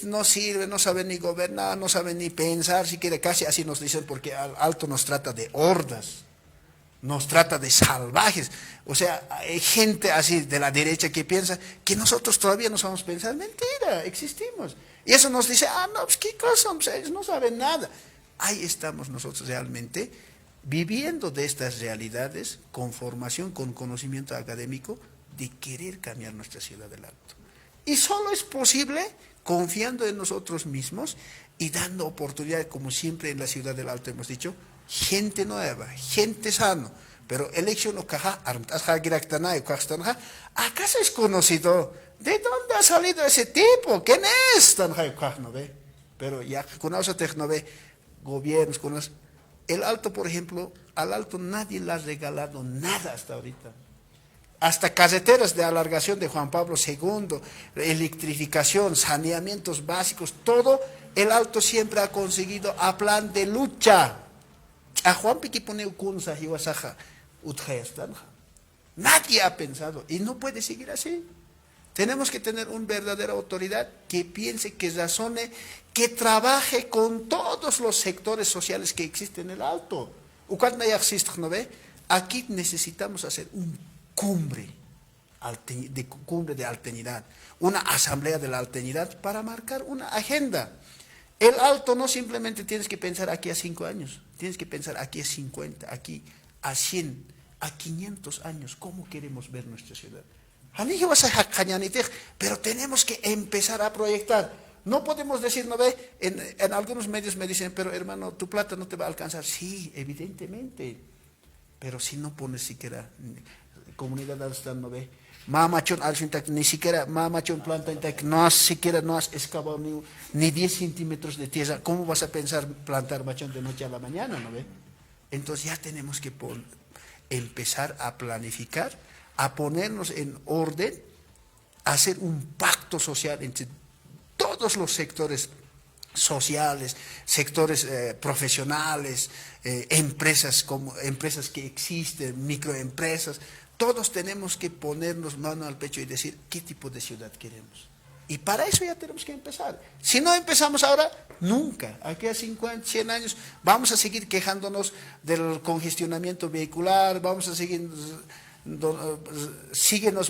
no sirve, no sabe ni gobernar, no sabe ni pensar, si quiere casi así nos dicen, porque al alto nos trata de hordas, nos trata de salvajes. O sea, hay gente así de la derecha que piensa que nosotros todavía no sabemos pensar. Mentira, existimos. Y eso nos dice, no, pues qué cosa, pues ellos no saben nada. Ahí estamos nosotros realmente viviendo de estas realidades con formación, con conocimiento académico, de querer cambiar nuestra ciudad del Alto. Y solo es posible confiando en nosotros mismos y dando oportunidad, como siempre en la ciudad del Alto hemos dicho, gente nueva, gente sano. Pero elección ¿acaso es conocido? ¿De dónde ha salido ese tipo? ¿Quién es? Pero ya conoce gobiernos, conoce. El Alto, por ejemplo, al Alto nadie le ha regalado nada hasta ahorita. Hasta carreteras de alargación de Juan Pablo II, electrificación, saneamientos básicos, todo el Alto siempre ha conseguido a plan de lucha. A Juan Piquiponeu Kunza, Hiwasaja, Utjayastanja. Nadie ha pensado y no puede seguir así. Tenemos que tener una verdadera autoridad que piense, que razone, que trabaje con todos los sectores sociales que existen en el Alto. Aquí necesitamos hacer un cumbre de alteñidad, una asamblea de la alteñidad para marcar una agenda. El Alto no simplemente tienes que pensar aquí a 5 años, tienes que pensar aquí a 50, aquí a 100, a 500 años, ¿cómo queremos ver nuestra ciudad? Pero tenemos que empezar a proyectar. No podemos decir, no ve, en algunos medios me dicen, pero hermano, tu plata no te va a alcanzar. Sí, evidentemente, pero si no pones siquiera comunidad al no ve, mamachón al ni siquiera mamachón planta no has siquiera no has excavado ni 10 centímetros de tierra, ¿cómo vas a pensar plantar machón de noche a la mañana, no ve? Entonces ya tenemos que empezar a planificar, a ponernos en orden, a hacer un pacto social entre todos los sectores sociales, sectores profesionales, empresas que existen, microempresas. Todos tenemos que ponernos mano al pecho y decir qué tipo de ciudad queremos. Y para eso ya tenemos que empezar. Si no empezamos ahora, nunca. Aquí a 50, 100 años vamos a seguir quejándonos del congestionamiento vehicular, vamos a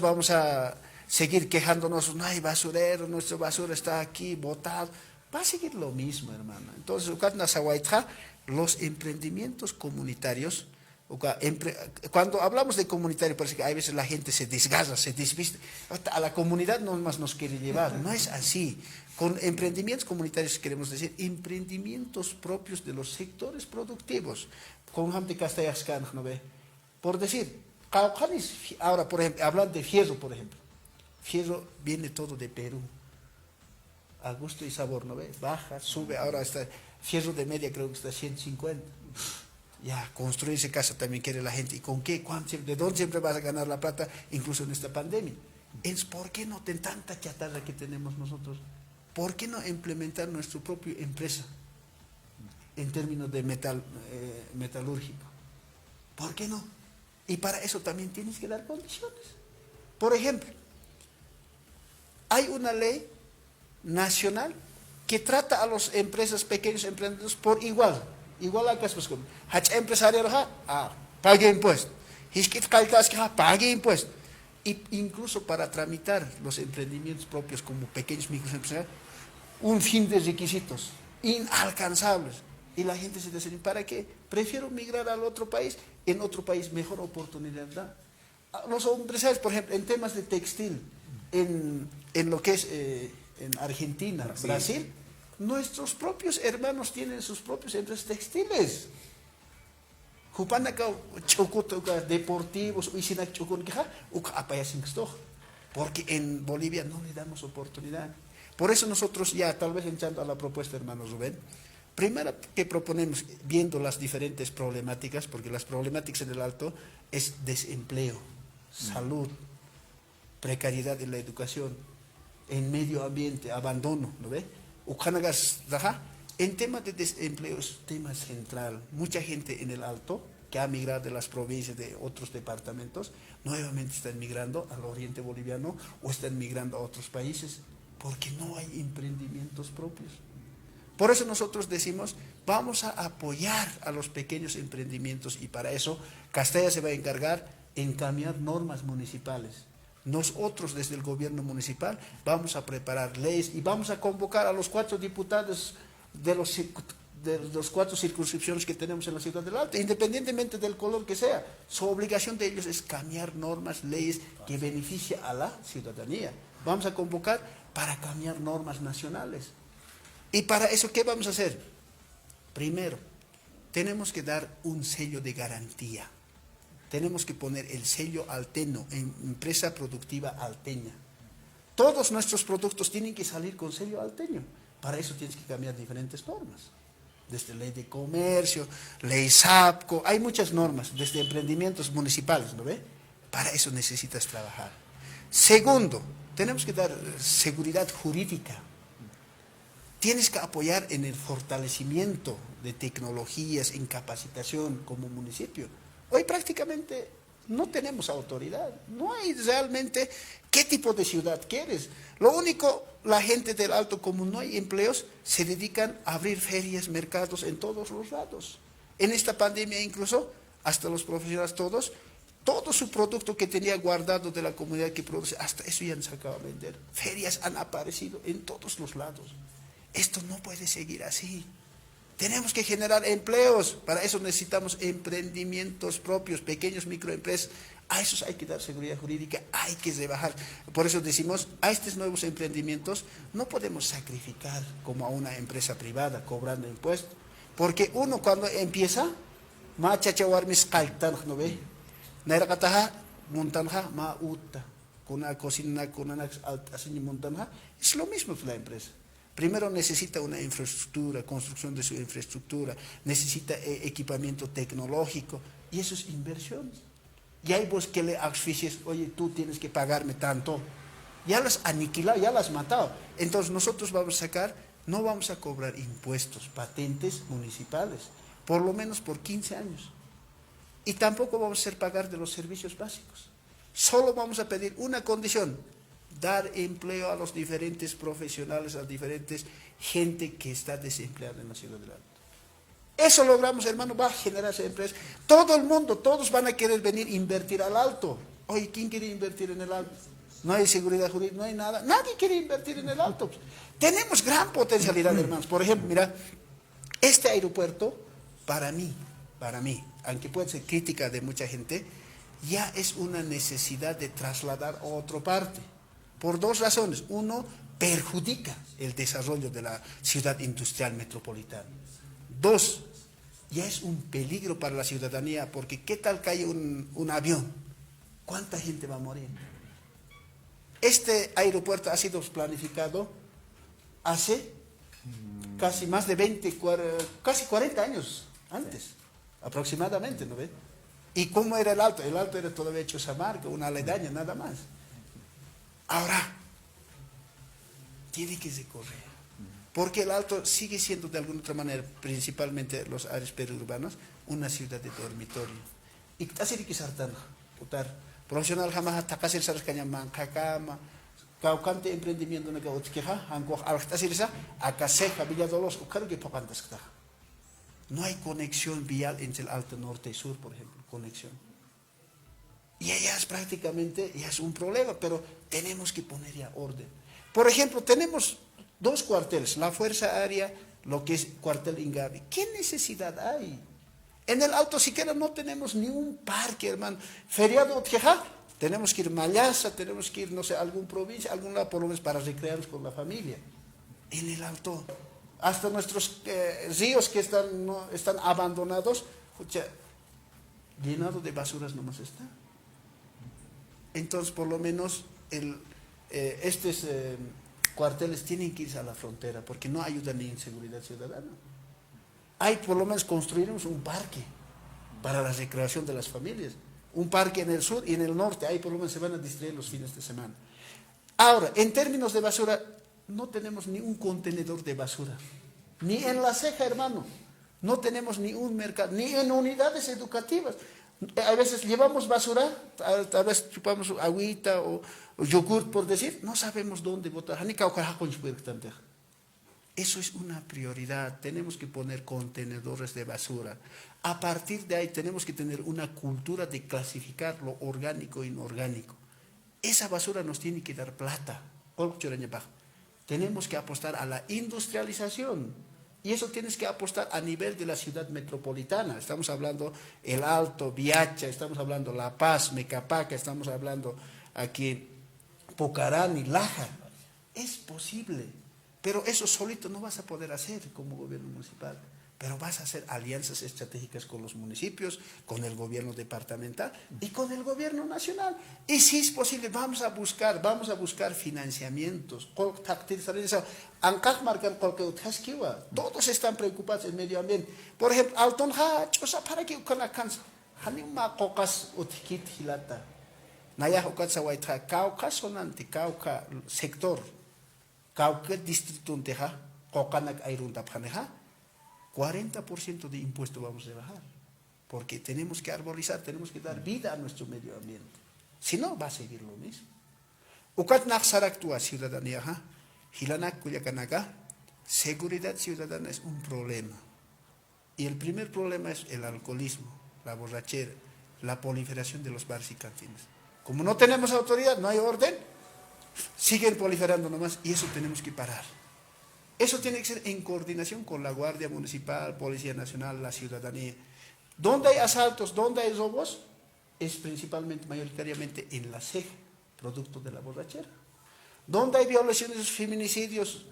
vamos a seguir quejándonos, no hay basurero, nuestra basura está aquí botado. Va a seguir lo mismo, hermano. Entonces, los emprendimientos comunitarios, cuando hablamos de comunitario, parece que a veces la gente se desgarra, se desviste. A la comunidad no más nos quiere llevar. No es así. Con emprendimientos comunitarios queremos decir emprendimientos propios de los sectores productivos. Con Hamte Castellascan, ¿no ve? Por decir, ahora, por ejemplo, hablan de fierro, por ejemplo. Fierro viene todo de Perú. A gusto y sabor, ¿no ve? Baja, sube, ahora está fierro de media, creo que está 150. Ya, construirse casa también quiere la gente. ¿Y con qué? ¿De dónde siempre vas a ganar la plata? Incluso en esta pandemia. ¿Por qué no tanta chatarra que tenemos nosotros? ¿Por qué no implementar nuestra propia empresa en términos de metalúrgico? ¿Por qué no? Y para eso también tienes que dar condiciones. Por ejemplo, hay una ley nacional que trata a las empresas, pequeños emprendedores por igual. Igual a las personas. Hach empresario, pague impuestos. Hiskit kaltas, pague impuestos. Y incluso para tramitar los emprendimientos propios como pequeños microempresarios, un fin de requisitos inalcanzables. Y la gente se dice, ¿para qué? Prefiero migrar al otro país, en otro país mejor oportunidad da. Los empresarios, por ejemplo, en temas de textil, en lo que es en Argentina, Brasil, nuestros propios hermanos tienen sus propias empresas textiles. Deportivos, porque en Bolivia no le damos oportunidad. Por eso nosotros ya, tal vez entrando a la propuesta, hermano Rubén, primero que proponemos, viendo las diferentes problemáticas, porque las problemáticas en el Alto es desempleo, salud, precariedad en la educación, en medio ambiente, abandono, ¿no ve? En tema de desempleo es un tema central. Mucha gente en el Alto que ha migrado de las provincias, de otros departamentos, nuevamente están migrando al oriente boliviano o están migrando a otros países porque no hay emprendimientos propios. Por eso nosotros decimos, vamos a apoyar a los pequeños emprendimientos y para eso Castella se va a encargar en cambiar normas municipales. Nosotros desde el gobierno municipal vamos a preparar leyes y vamos a convocar a los 4 diputados de los 4 circunscripciones que tenemos en la ciudad del Alto, independientemente del color que sea. Su obligación de ellos es cambiar normas, leyes que beneficien a la ciudadanía. Vamos a convocar para cambiar normas nacionales. Y para eso, ¿qué vamos a hacer? Primero, tenemos que dar un sello de garantía. Tenemos que poner el sello alteno, empresa productiva alteña. Todos nuestros productos tienen que salir con sello alteño. Para eso tienes que cambiar diferentes normas. Desde ley de comercio, ley SAPCO, hay muchas normas, desde emprendimientos municipales, ¿no ve? Para eso necesitas trabajar. Segundo, tenemos que dar seguridad jurídica. Tienes que apoyar en el fortalecimiento de tecnologías, en capacitación como municipio. Hoy prácticamente no tenemos autoridad, no hay realmente qué tipo de ciudad quieres. Lo único, la gente del Alto, como no hay empleos, se dedican a abrir ferias, mercados en todos los lados. En esta pandemia incluso, hasta los profesionales todos, todo su producto que tenía guardado de la comunidad que produce, hasta eso ya han sacado a vender. Ferias han aparecido en todos los lados. Esto no puede seguir así. Tenemos que generar empleos, para eso necesitamos emprendimientos propios, pequeños microempresas. A esos hay que dar seguridad jurídica, hay que rebajar. Por eso decimos, a estos nuevos emprendimientos no podemos sacrificar como a una empresa privada cobrando impuestos. Porque uno cuando empieza, ¿no ve? Es lo mismo que la empresa. Primero necesita una infraestructura, construcción de su infraestructura, necesita equipamiento tecnológico y eso es inversión. Y hay vos que le asfixies, oye, tú tienes que pagarme tanto. Ya las has aniquilado, ya las has matado. Entonces nosotros vamos a sacar, no vamos a cobrar impuestos, patentes municipales, por lo menos por 15 años. Y tampoco vamos a hacer pagar de los servicios básicos. Solo vamos a pedir una condición: dar empleo a los diferentes profesionales, a diferentes gente que está desempleada en la ciudad del Alto. Eso logramos, hermano, va a generarse empresas. Todo el mundo, todos van a querer venir a invertir al Alto. Oye, ¿quién quiere invertir en el Alto? No hay seguridad jurídica, no hay nada. Nadie quiere invertir en el Alto. Tenemos gran potencialidad, hermanos. Por ejemplo, mira, este aeropuerto, para mí, aunque puede ser crítica de mucha gente, ya es una necesidad de trasladar a otra parte. Por 2 razones. Uno, perjudica el desarrollo de la ciudad industrial metropolitana. 2, ya es un peligro para la ciudadanía, porque ¿qué tal cae un avión? ¿Cuánta gente va a morir? Este aeropuerto ha sido planificado hace casi más de casi 40 años antes, aproximadamente, ¿no ve? ¿Y cómo era el Alto? El Alto era todavía hecho Samarca, una aledaña, nada más. Ahora, tiene que recorrer, porque el Alto sigue siendo de alguna otra manera, principalmente los áreas periurbanas, una ciudad de dormitorio. iktasiri kisartan putar profesional jamás takasir saras kanyaman kakama kaukante emprendimiento na kautkeja hanko altasir sa akaseja Villadolos ukar que pocantas kta. No hay conexión vial entre el Alto Norte y Sur, por ejemplo, conexión. Y ya es prácticamente, ya es un problema, pero tenemos que poner ya orden. Por ejemplo, tenemos 2 cuarteles, la Fuerza Aérea, lo que es cuartel Ingavi. ¿Qué necesidad hay? En el Alto siquiera no tenemos ni un parque, hermano. Feriado Otjeja, tenemos que ir a Mayasa, tenemos que ir, no sé, a alguna provincia, algún lado por lo menos para recrearnos con la familia. En el Alto, hasta nuestros ríos que están abandonados, llenados de basuras nomás está. Entonces, por lo menos, estos cuarteles tienen que irse a la frontera, porque no ayudan ni en seguridad ciudadana. Hay por lo menos construiremos un parque para la recreación de las familias. Un parque en el sur y en el norte, ahí por lo menos se van a distraer los fines de semana. Ahora, en términos de basura, no tenemos ni un contenedor de basura. Ni en la ceja, hermano. No tenemos ni un mercado, ni en unidades educativas. A veces llevamos basura, a veces chupamos agüita o yogurt, por decir, no sabemos dónde botar. Eso es una prioridad. Tenemos que poner contenedores de basura. A partir de ahí tenemos que tener una cultura de clasificar lo orgánico e inorgánico. Esa basura nos tiene que dar plata. Tenemos que apostar a la industrialización. Y eso tienes que apostar a nivel de la ciudad metropolitana. Estamos hablando El Alto, Viacha, estamos hablando La Paz, Mecapaca, estamos hablando aquí Pucarán y Laja. Es posible, pero eso solito no vas a poder hacer como gobierno municipal. Pero vas a hacer alianzas estratégicas con los municipios, con el gobierno departamental y con el gobierno nacional. Y si es posible, vamos a buscar financiamientos. Todos están preocupados en el medio ambiente. Por ejemplo, Altonja, para que Hanima Cocas Utkit Hilata. Naya Hokatsa Waitra, Cauca sonante, Cauca sector, Cauca distrito Unteja, Cocanak Airunta Paneja. 40% de impuesto vamos a bajar, porque tenemos que arborizar, tenemos que dar vida a nuestro medio ambiente. Si no, va a seguir lo mismo. Ukat naxar actúa ciudadanía, hilanak kuyakanaka, seguridad ciudadana es un problema. Y el primer problema es el alcoholismo, la borrachera, la proliferación de los bares y cantinas. Como no tenemos autoridad, no hay orden, siguen proliferando nomás y eso tenemos que parar. Eso tiene que ser en coordinación con la Guardia Municipal, Policía Nacional, la ciudadanía. ¿Dónde hay asaltos, dónde hay robos? Es principalmente, mayoritariamente en la ceja, producto de la borrachera. ¿Dónde hay violaciones, feminicidios,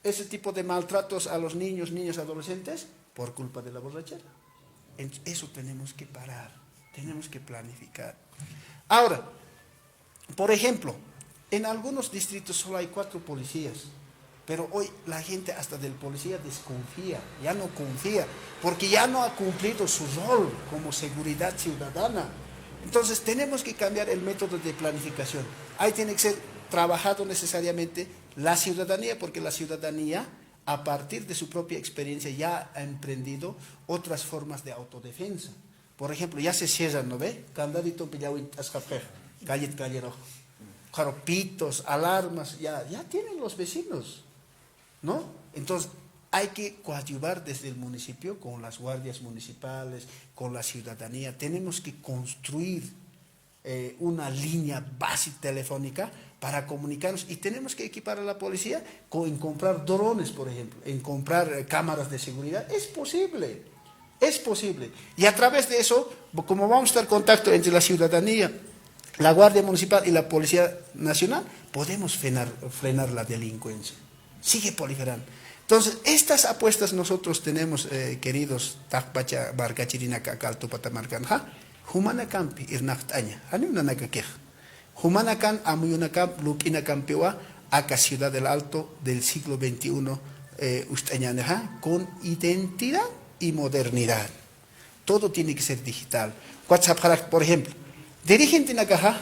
ese tipo de maltratos a los niños, niñas, adolescentes? Por culpa de la borrachera. Eso tenemos que parar, tenemos que planificar. Ahora, por ejemplo, en algunos distritos solo hay 4 policías. Pero hoy la gente hasta del policía desconfía, ya no confía, porque ya no ha cumplido su rol como seguridad ciudadana. Entonces tenemos que cambiar el método de planificación. Ahí tiene que ser trabajado necesariamente la ciudadanía, porque la ciudadanía, a partir de su propia experiencia, ya ha emprendido otras formas de autodefensa. Por ejemplo, ya se cierran, ¿no ve? Candadito pillawin ascaper, gallero, jaropitos, alarmas, ya tienen los vecinos, ¿no? Entonces, hay que coadyuvar desde el municipio con las guardias municipales, con la ciudadanía. Tenemos que construir una línea básica telefónica para comunicarnos y tenemos que equipar a la policía en comprar drones, por ejemplo, en comprar cámaras de seguridad. Es posible, es posible. Y a través de eso, como vamos a estar en contacto entre la ciudadanía, la Guardia Municipal y la Policía Nacional, podemos frenar la delincuencia. Sigue proliferando. Entonces, estas apuestas nosotros tenemos, queridos Takpacha, Barcachirina, Cacalto, Patamarcanja, Humanacampi, Irnachtaña, Hanunanakakej. Humanacan, Amuyunacamp, Lupinacampewa, Aca Ciudad del Alto del siglo XXI, Ustañaneja, con identidad y modernidad. Todo tiene que ser digital. WhatsApp, por ejemplo, dirigente Nakaja,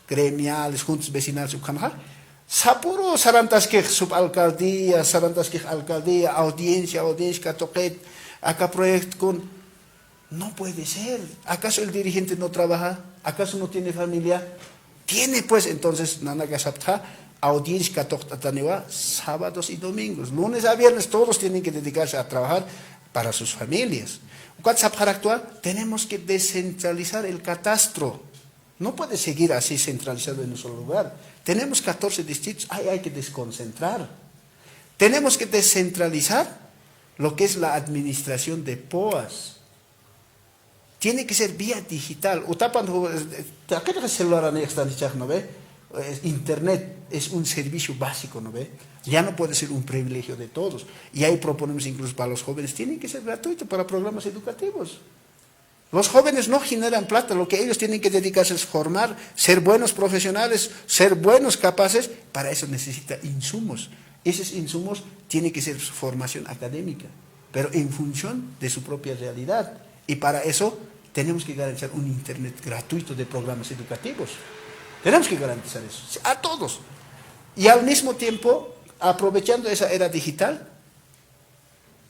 gremiales, juntos vecinales, Subkamaja, Sapuro Sarantaskej subalcaldía, Sarantaskej alcaldía, audiencia, Katoquet, acá proyecto con No puede ser. ¿Acaso el dirigente no trabaja? ¿Acaso no tiene familia? Tiene pues entonces, Nanagasapta, audiencia sábados y domingos. Lunes a viernes todos tienen que dedicarse a trabajar para sus familias. Tenemos que descentralizar el catastro. No puede seguir así centralizado en un solo lugar. Tenemos 14 distritos, hay que desconcentrar. Tenemos que descentralizar lo que es la administración de POAS. Tiene que ser vía digital. Internet es un servicio básico, ¿no ve? Ya no puede ser un privilegio de todos. Y ahí proponemos incluso para los jóvenes, tiene que ser gratuito para programas educativos. Los jóvenes no generan plata, lo que ellos tienen que dedicarse es formar, ser buenos profesionales, ser buenos capaces, para eso necesita insumos. Esos insumos tienen que ser su formación académica, pero en función de su propia realidad. Y para eso tenemos que garantizar un internet gratuito de programas educativos. Tenemos que garantizar eso, a todos. Y al mismo tiempo, aprovechando esa era digital,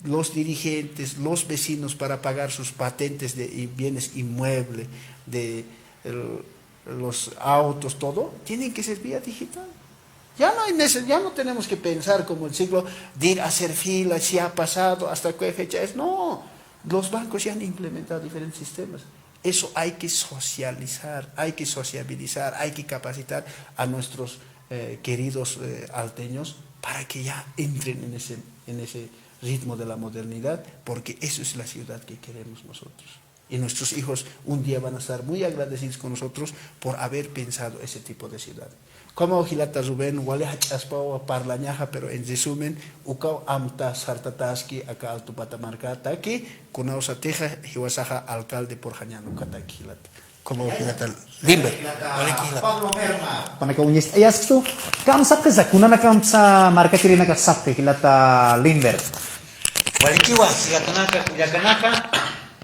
los dirigentes, los vecinos para pagar sus patentes de bienes inmuebles, de los autos, todo, tienen que ser vía digital. Ya no tenemos que pensar como el siglo de ir a hacer filas, si ha pasado, hasta qué fecha es. No, los bancos ya han implementado diferentes sistemas. Eso hay que socializar, hay que sociabilizar, hay que capacitar a nuestros queridos alteños para que ya entren en ese ritmo de la modernidad, porque eso es la ciudad que queremos nosotros. Y nuestros hijos un día van a estar muy agradecidos con nosotros por haber pensado ese tipo de ciudad. Como Gilata Rubén, wale hachaspa parlañaja, pero en resumen, ukau amta sartataski acá alto patamarca taki, kunausa teja hiwasaja alcalde por Jañano kataki Gilata. Como Gilata Limber. Pablo Merma. Panaka unyes ayastu, kamsa kazakuna na kamsa marca kirina kasapte Gilata Limber. Walikiwa, Gilatanaka, Cuyacanaka,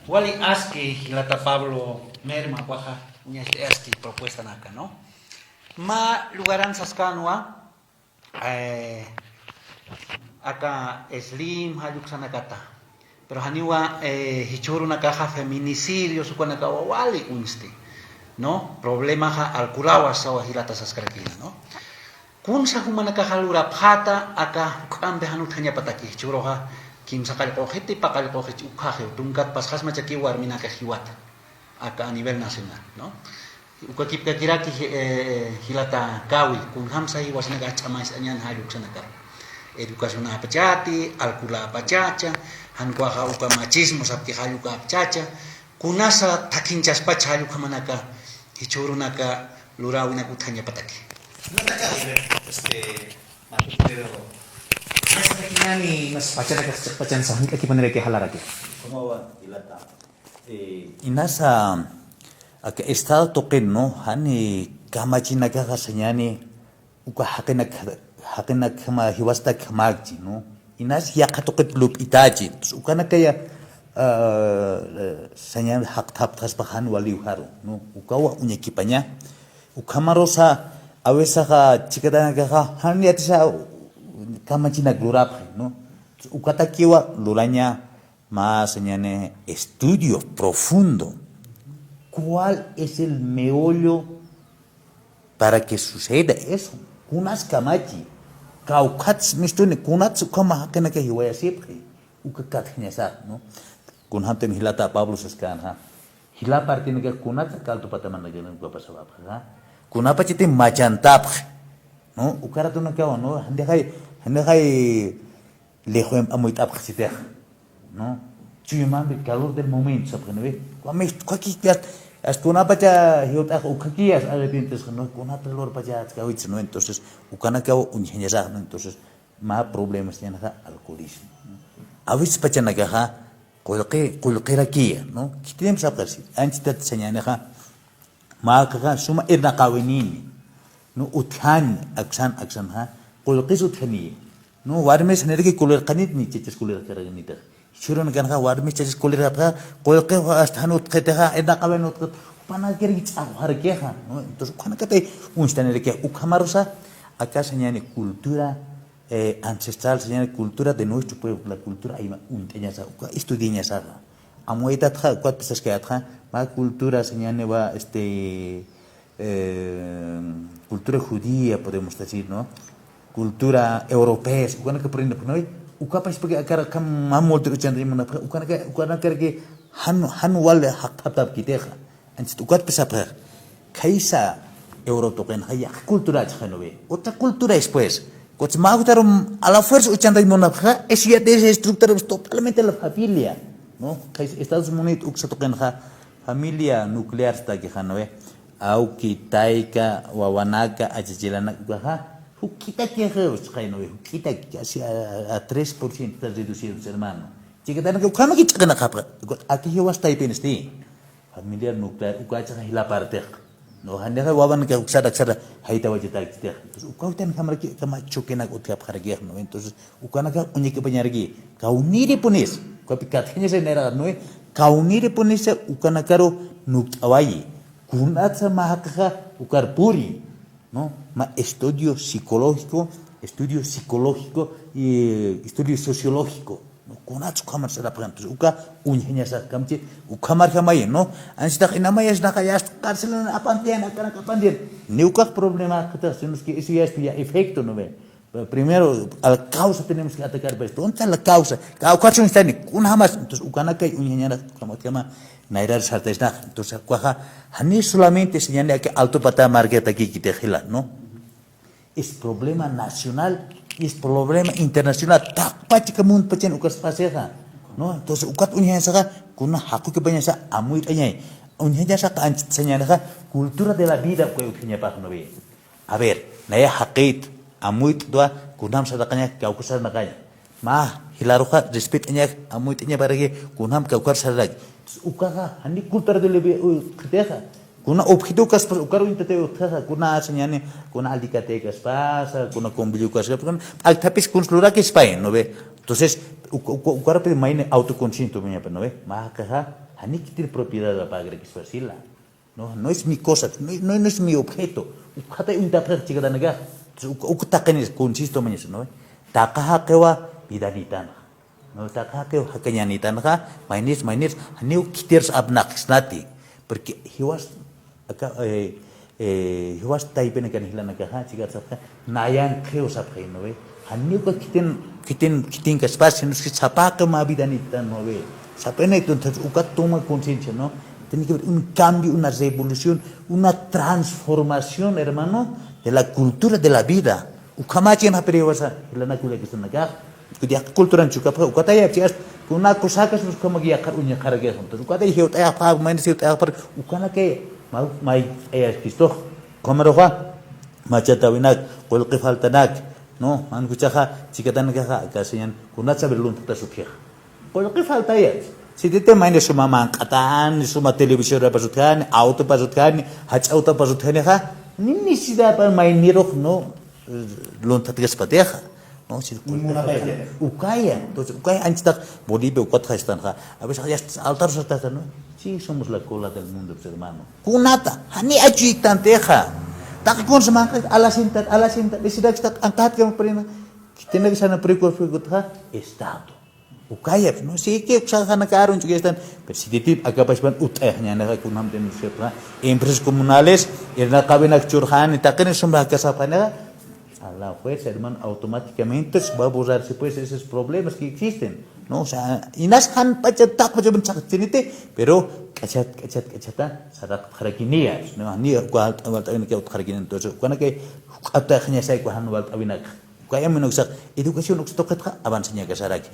Wali Aski, Gilata Pablo Merma, Guaja, unyes Aski, propuesta naka, ¿no? Ma lugaran saskanwa acá slim hayuksanakata pero haniwa hichuru nakaja feminicidio sukanaka wali unsti no problema ha alkulawa sawa hilata saskarakina no kunsa humanaka halura phata aka kambe hanu thanya pataki hichuroha kimsa kal koheti pakal koheti ukhaje tunkat paskhas machaki warmina ka hiwata acá a nivel nacional no ukakip kakiraki hilata kawi kun hamsa hi wasnaga chamais anyan hayuk sanakar educación apachati alkula apachacha hankwa ha uka machismo sapti hayuk apachacha kunasa takinchas pacha hayuk manaka hichurunaka lurawina kutanya pataki Nataka pero mas pacha sa hangka kipanere ke halaraki. ¿Cómo va, Hilata? Inasa estado toquen no hani kamachina kaga señani uka hakena kama hiwasta kamagji no inas yakatoqet lup itaji ukana kaya señal haktap tasbahan wali uharu no ukawa uñekipaña ukamarosa awesa chikadana kaga hani atisa kamachina glurap no ukatakiwa lulaña más señane estudio profundo. ¿Cuál es el meollo para que suceda eso? Kunas kamachi, kaukats mistune kunats kama hakena que hiwaya siempre, ukakatnyasa, ¿no? Kunhamte hilata Pablo Saskan, ha. Hila partine que kunats kalto pataman que no pasa ha. Kunapachite machantap, ¿no? Ukarato no kawa, ¿no? Handehai lejoem amoitap siteh, ¿no? Chuyumam el calor del momento, ¿sabes? Cuando cualquier hasta una pacha hiota ukakias arrepientes no con una calor pacha kawits no entonces ukana kaw unyeñasa no entonces más problemas tiene alcoholismo a veces pacha nagaja kulqira kia no kitiem sabrasi antitat señanaja ma kaga suma irna kawinin no uthan aksan ha kulqis uthani no warmes energi kuler qanit ni chiches kuler karaganita Shurun kan ka warmi chajis kulir apa kolke hasta hanut keteha eda kawen ut pana kiri har keha no entonces kana kate unstanere que ukamarosa acá señane cultura ancestral señane cultura de nuestro pueblo la cultura ayma unteñasa estudiñasa amuita tja cuat pesas que atja ma cultura señane va cultura judía podemos decir, ¿no? Cultura europea, ukana que prende no ukapa es porque akar kam mamol te chandri mona ukana que han wal haktab kiteja anst ukat pesa per kaisa euro token haya cultura chanobe otra cultura después coch mautarum a la fuerza uchandri mona es ya de estructura totalmente la familia, ¿no? Estados Unidos uksa token familia nuclear sta que hanobe au kitaika wawanaka ajilana kita que kita casi a 3% está reducido, hermano. Jika tanah que kami kita kena kapra, aquí yo hasta ahí penesti familia nuclear, ukaca hila parte, no hanya wawan que usada haita wajita kita. Entonces ukau tan kamar que kama choque nak utiap harga, no. Entonces ukana ka unik penyargi, kau niri punis, kau pikat hanya senera, no. Kau niri punis ukana karo nuk awai, kunat sama hakka ukar puri. ¿No? Estudio psicológico y estudio sociológico. ¿No? Conats kamar será prantos. Uka unhenya sa kamci ukamar kamay, ¿no? Ansta inamay es nakayas cárcel apantian apantian. Ni uka problema que tenemos que eso ya es efecto, ¿no ve? Primero, a la causa tenemos que atacar, pues, ¿dónde está la causa? ¿Cuál son estas? Una jamás. Entonces, ukana que unhenya kama nairar sartesna. Entonces, cuaja, hani solamente señala que alto pata market aquí que te gila, ¿no? Es problema nacional y es problema internacional. Tak pachi kamun pachen ukas paseja, ¿no? Entonces, ukat unhenya saka kuna haku que banyak sa amuit anyai. Unhenya saka señala cultura de la vida que unhenya pa no ve. A ver, naya hakit amuit doa kunam sadakanya kau kusar nakanya. Ma hilaruha respect anya amuit anya baragi kunam kau kusar sadak. Ukaha hani cultura de lebe keteha kuna objeto kas ukaru intete utha kuna señane kuna alicate kas pasa kuna kombilio kas kuna al tapis conslura que spain no ve. Entonces ukara pe maine autoconsciente me no ve ma kaha hani kitir propiedad la pagre que fasila no es mi cosa no es mi objeto ukata interpret chica naga ukatakenis consisto me no ve takaha kewa bidanitan no takha que hakanyanitan ka mainis hani kitir abnak snati porque he was type na kanila nagaha chigar sapka nayan kheo sapkai no ve hani ko kitin ka espacio nos que chapaka mabidanitan no ve sapene entonces ukat toma conciencia, no tiene que haber un cambio, una revolución, una transformación, hermano, de la cultura de la vida. Ukamachi na perewasa hilana kula kisanaga kudia kulturan juga pa ukataya cias kuna kusakas mus kamagia kar unya karage honto ukataya hiot aya pa main siot aya par ukana ke mai aya kisto komaroha macata winak qulqi faltanak no man kuchaha chikatan ka kasian kuna saberlun ta sukhia qulqi faltaya sidete main suma mangkatan suma televisi pasutkan auto pasutkan haj auto pasutkan ha nini sida par main nirok no lontat gaspateja no si ukaya entonces ukaya anchita Bolivia ukatja están a veces ya altar sarta no sí somos la cola del mundo hermano kunata hani achi tanteja tak kon semangat ala sinta desidak stak angkat que prima que tiene que sana preocupar estado ukaya no sí que usahan karun juga están presidente acá pasban utehnya na kunam den sepa empresas comunales en la cabina churhan taken sumra kasapana a la fuerza, hermano, automáticamente va a borrarse pues esos problemas que existen, ¿no? O sea, y nas han pachatak pachabenchaktinite, pero kachata sarak kharakinia, ¿no? Ni kual awal que kharakin entonces, cuando que ata khanya sai kuhan wal abinak. Kaya menuksak educación uksatoket avansanya que sarak.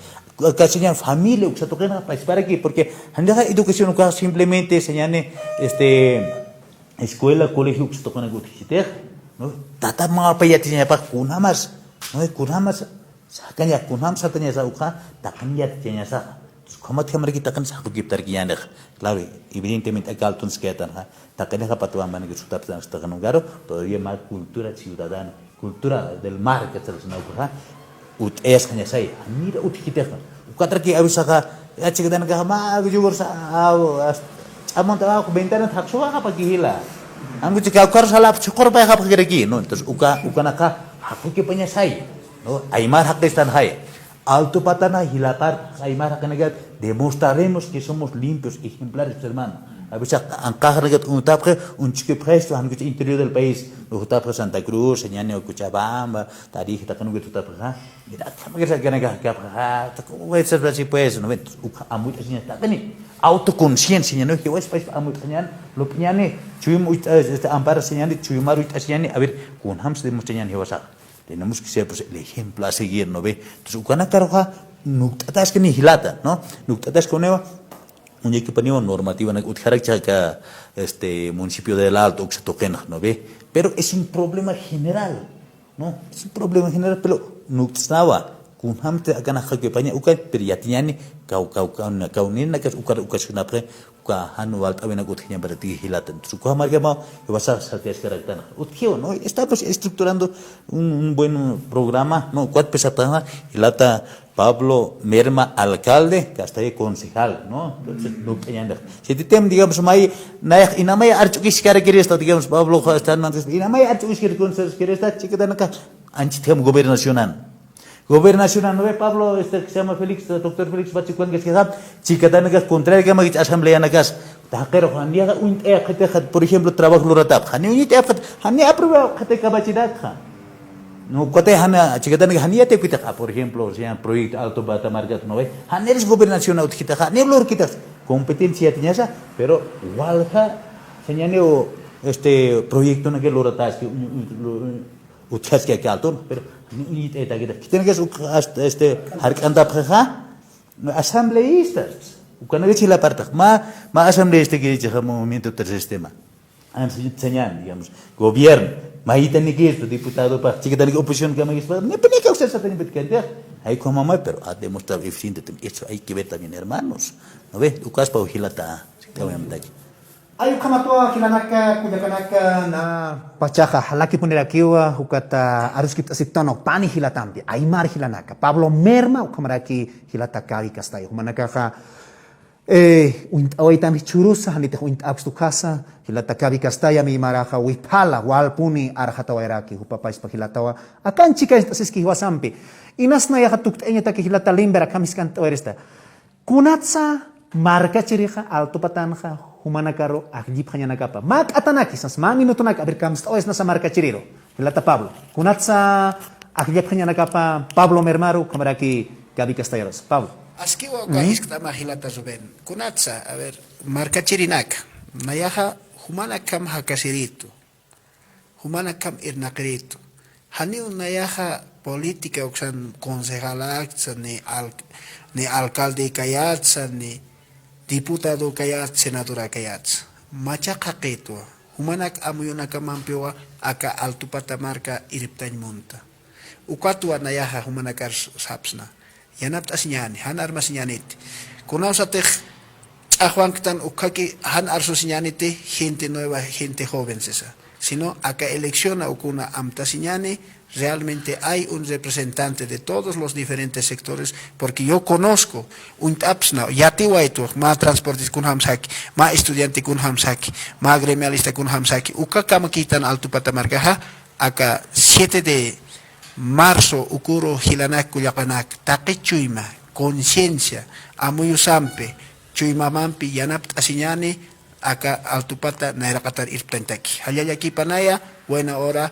Kasinya familia uksatoket para qué? Porque anda educación uka simplemente señane escuela, colegio uksatoket gutishiter. No, tata mapayatinya pa kunamas, no kunamas, sakanya kunam satanya sauka, takanya tinya sa. Como te hamar kita kan sa kiptar kiyanek. Claro, evidentemente acá alton skatan ha, takanya kapatuan man que sutar tan sta kanungaro, todavía más cultura ciudadana, cultura del mar que se nos ha, es kanya sai, mira utikiteha. Ukatra ki abisaka, achikadan ka ma gujur sa amonta ko ventana thaksuha ka pagihila. Anggo jika ukar salah syukur pa hap kira no entonces uka naka haku ke penyasai no aimar hak destan hai Alto Patana Hilatar, Aymara Kanagat, demostraremos que somos limpios, ejemplares, hermano. A veces, Ancajagat, un tapre, un chique presto, en el interior del país, los tapres Santa Cruz, Señane, Cochabamba, Tarija, Tacanuga, tu tapre, mira, que se gana capra, como es así, pues, no ves, a muchas señas, también autoconciencia, ¿no? Que es país a muchas señas, lo piñane, chuyum, ampara señane, chuyumaru, señane, a ver, con hams de muchas señas, tenemos que ser pues, el ejemplo a seguir, ¿no ve? Entonces, Ukana Karoja, Nuktatas que ni hilata, ¿no? Nuktatas con Eva, un equipo normativa, Utjarachaca, municipio del Alto, Oxatoquena, ¿no ve? Pero es un problema general, ¿no? Es un problema general, pero Nuktstava, con Hamte, acá na Jaquepaña, Uka, pero ya tiene, Kaunina, que es una pre, Hanu Alta, Vena Gutjian para ti, Hilata. Entonces, Kuhamargama, que vas a sacar caractana. Utjio, ¿no? Estamos estructurando un buen programa, ¿no? Cuatro pesatana, Hilata. Pablo Merma, alcalde, que hasta ahí concejal, ¿no? Entonces, no tenían. Si te tem, digamos, y nada más archukis que quiere estar, digamos, Pablo está antes, y nada más archukis quiere estar, chica de acá, antes tem gobernacional. Gobernacional, ¿no ve Pablo, que se llama Félix, doctor Félix Bachicuan, que es que chica de acá, contrario que me asamblea en acá. Pero Hania, por ejemplo, trabajo lo ratap. Hania aprueba capacidad. No, cuate hana chikatan hania te kita por ejemplo, sea proyecto Alto Batamarga no ve. Hana es gobernación out kita, hana lor kita competencia tiene esa, pero walha señaleo proyecto na que lor atas que utas que alto, pero ni te kita. Tiene que harkanda paja asambleístas. Cuando que la parte ma asambleísta que dice movimiento tercer sistema. Señal, digamos, gobierno Mahita ni que diputado para chica de oposición que me dice, no pone que usted se tiene que entender. Hay como mamá, pero ha demostrado eficiente. Eso hay que ver también, hermanos. ¿No ves? Tu casa para vigilata. Te voy a meter aquí. Hay como toda hilanaka, kuyakanaka na pachaja, halaki poner aquí wa hukata aruskit asitano pani hilatampi. Hay mar hilanaka. Pablo Merma ukamaraki hilataka y castayo. Humanaka hoy también churusa, hanite huint abstu casa, hilata kabi castaya mi maraja wipala, walpuni arhatawa iraki, hupapais pa hilatawa. Akan chica estas ki wasampi. Inas na ya hatuk enya ta ki hilata limbera kamiskan toeresta. Kunatsa marka chiriha alto patanja humanakaro aglip hanya nakapa. Mak atanaki sas ma minuto nak abir kamis toes na sa marka chiriro. Hilata Pablo. Kunatsa aglip hanya nakapa Pablo Mermaru kamaraki kabi castayeros. Pablo. Askiwa kwa hiskama hilata zuben. Kunatsa, a ver, marca chirinak. Nayaha humana kam hakasirito. Humana kam irnakrito. Hani nayaha política oksan concejalaksa ni alcalde kayatsa ni diputado kayat senadora kayatsa. Macha kakito. Humanak amuyuna kamampiwa aka altupata marka iriptany munta. Ukatua nayaha humanakar sapsna. Yanap asinyani, han armas sinyaniti. Kunau satech ajuantan ukaki han arso sinyaniti, gente nueva, gente joven sesa. Sino acá elecciona ukuna amta sinyani, realmente hay un representante de todos los diferentes sectores, porque yo conozco un tapsna, yatiwaitu, ma transportis kun hamsaki, ma estudiante kun hamsaki, ma gremialista kun hamsaki, ukakamakitan altu patamargaha, acá 7 de marzo ukuro hilanak kuyapanak taki chuyma conciencia amuyu sampe chuyma mampi yanap asinyani aka altupata nairakatar irptantaki halyayaki panaya buena hora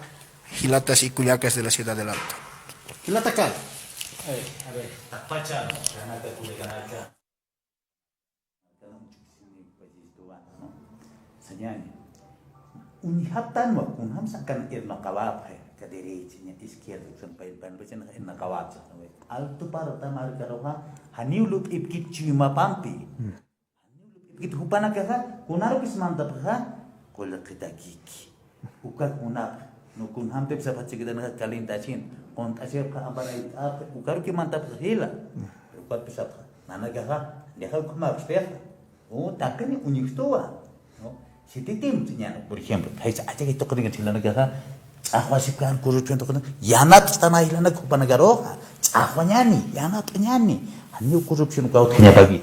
hilatas y kuyacas de la ciudad del Alto. Hilata kal. A ver, tapacha, ganaka kuyakanaka. Señani. Unihatan wa kunham sakan irna kawap ke derecha izquierda sampai pan bacana en nakawatsa alto para tamar karoha haniulup ipkit chima pampi haniulup ipkit hupana kaha kunar bis manta paha kola kitaki ukat kunap no kun hampe bisa pachikida na kalintachin kont asir ka abara ukar ki manta hila ukat bisa nana kaha deja kuma abster o takani unikstoa no si titim señal por ejemplo haisa aja que toca dengan silana kaha Ahwasipkan corruption to yanat stana hilana kupana garoha ahwanyani yanat nyani anyo corruption kau tanya bagi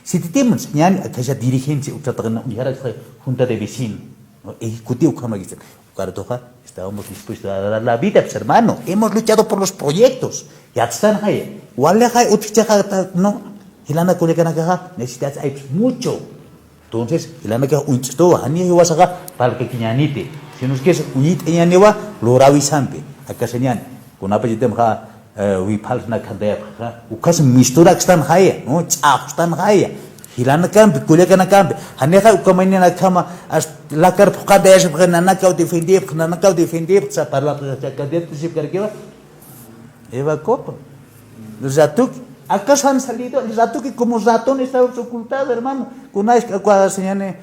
si titim nyani akasha dirigencia utatana unhara junta de vecino ikuti ukama gitu Cartoja, estábamos dispuestos a dar la vida, pues, hermano. Hemos luchado por los proyectos. Ya están ahí. No, hilana kulekanaka necesitas mucho. Entonces, hilana que un chisto, ani yo vas a para que quiñanite. Si nos quieres unit eñanewa, lo ravisampe. Acá señan, con apellido wipals na kandep, ukas mistura que están ahí, no, chaf están ahí. Hilana campe, kulekan campe. Haneja ukamanya na kama as la carpuca de ese porque nana kau defender, sa para la cadet se cargaba. Eva copa. Los zatuk, ¿acaso han salido? El zatuk como ratón está ocultado, hermano. Con una cuadra señane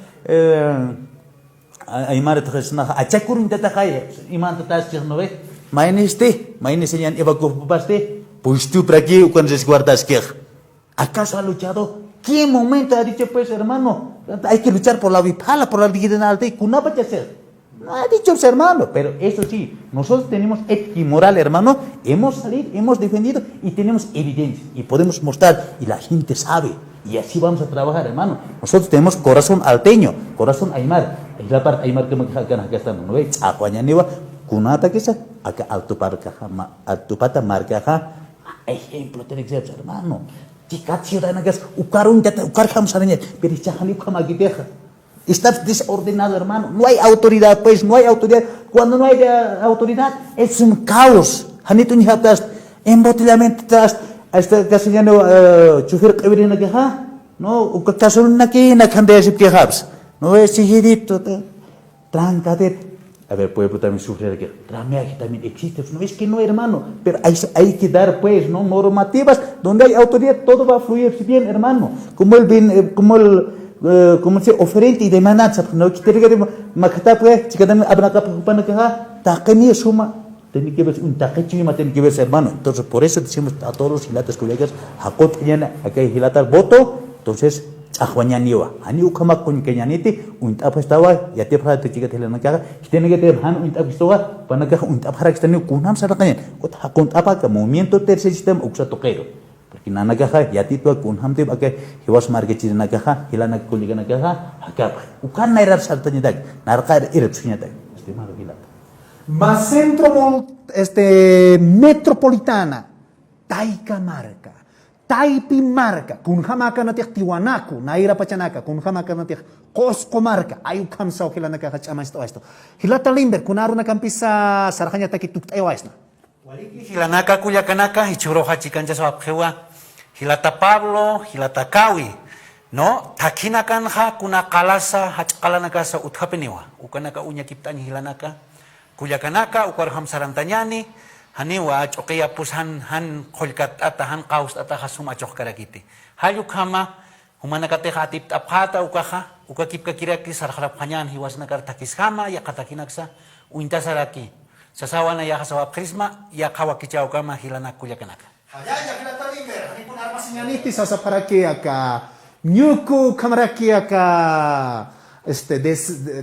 Aymar tresna achakurin tatakaya, iman tatas no ve. Maine señan Eva copa paste, pues tú para aquí cuando se guardas que. ¿Acaso ha luchado? ¿Qué momento ha dicho, pues, hermano? Hay que luchar por la vipala, por la dignidad de Kunapa hacer. No ha dicho, pues, hermano. Pero eso sí, nosotros tenemos ética y moral, hermano. Hemos salido, hemos defendido y tenemos evidencia. Y podemos mostrar. Y la gente sabe. Y así vamos a trabajar, hermano. Nosotros tenemos corazón alteño, corazón aymar. Es la parte aymar que me quedan acá estamos. ¿No ves? Aguañaniwa, kunata que sea. Acá altupata marca. Ejemplo tiene que ser, hermano. Chicat ciudadana gas ukarun kham saranya pero chahali kham agiteja está desordenado, hermano. No hay autoridad, pues no hay autoridad. Cuando no hay autoridad es un caos. Hanito ni hatas embotellamiento tras hasta castellano chofer qebrina que ha no ukasulna que na khande asip que habs no es hijito trancadet. A ver, pueblo también sufre que trameaje también existe. No es que no, hermano, pero hay que dar, pues, ¿no? Normativas donde hay autoridad, todo va a fluir bien, hermano. Como se oferente y demandanza, no quiere que macata pues, chica también abra capa para que ha taqueni suma, tiene que ver un taquechima, tiene que ver, hermano. Entonces, por eso decimos a todos los hilatas colegas, hakot yana, acá hilatas voto, entonces Ahuañaniwa, ani ukama con keñaniti, un tapa estaba, ya te para te chica te la naca, tiene que tener han un tapa estaba, para que un tapa que tiene kunam saracaña, con tapa que movimiento tercer sistema usa toquero, porque nana caja, ya ti tu kunam te que hiwas market na caja, hilana kuliga na caja, acá, ukan nairar saltaña dag, narcar erupcionya dag, estimado hilata. Más centro metropolitana, Taika marca. Taipi marca, kun hamaka natik Tiwanaku, naira pachanaka, kun hamaka natik Cosco marca, ayu kamsa okila nakakachama esto. Hilata limber, kun aro nakampisa sarajanya takituk tayoaisna. Waliki hilanaka kuyakanaka, ichuroja chikancha swapjewa, hilata Pablo, hilata Kawi, no, takinakanja kuna kalasa, hachkalanaka sa uthapeniwa, ukanaka unya kiptani hilanaka, kuyakanaka, ukarham sarantanyani, haniwa chokia pus han kolkat ata han kaus ata hasuma chok karakiti hayuk hama humana kate khatip tapata ukakip kakiraki sarharap kanyan hiwas na kartakis hama ya katakinaksa uinta saraki sasawana ya kasawap krisma ya kawakichao kama hilana kuyakanaka Hayaya hilata limber, hanipun armasinyaniti sa para que acá nyuku kamaraki acá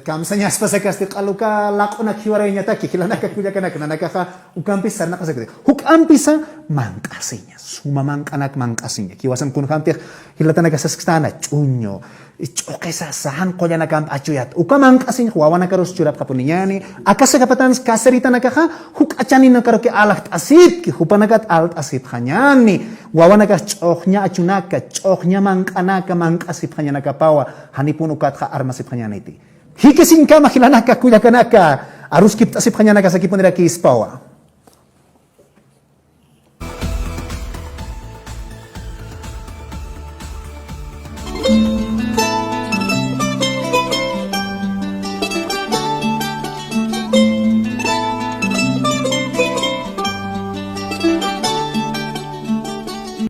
kamsanya spasa kasti kaluka lakona kiwarenya taki kilanaka kuyakanaka nanaka ukampisa nakasakte hukampisa mangkasinya suma mangkasinya kiwasan kun hampir hilatana kasastana chunyo chokesa sahan koyana kamp achuyat ukamangkasinya wawana karos curap kapuninyani akasa kapatan kaserita nakaha huk achani nakaro ke alat asit ki hupanakat alat asit hanyani wawana kas chokhnya achunaka chokhnya mangkasit hanyana kapawa hanipun ukat ka armasit hanyana iti hikesin ka mahilanaka kuyakanaka arus kiptasip hanyana kasakipun ra ki ispawa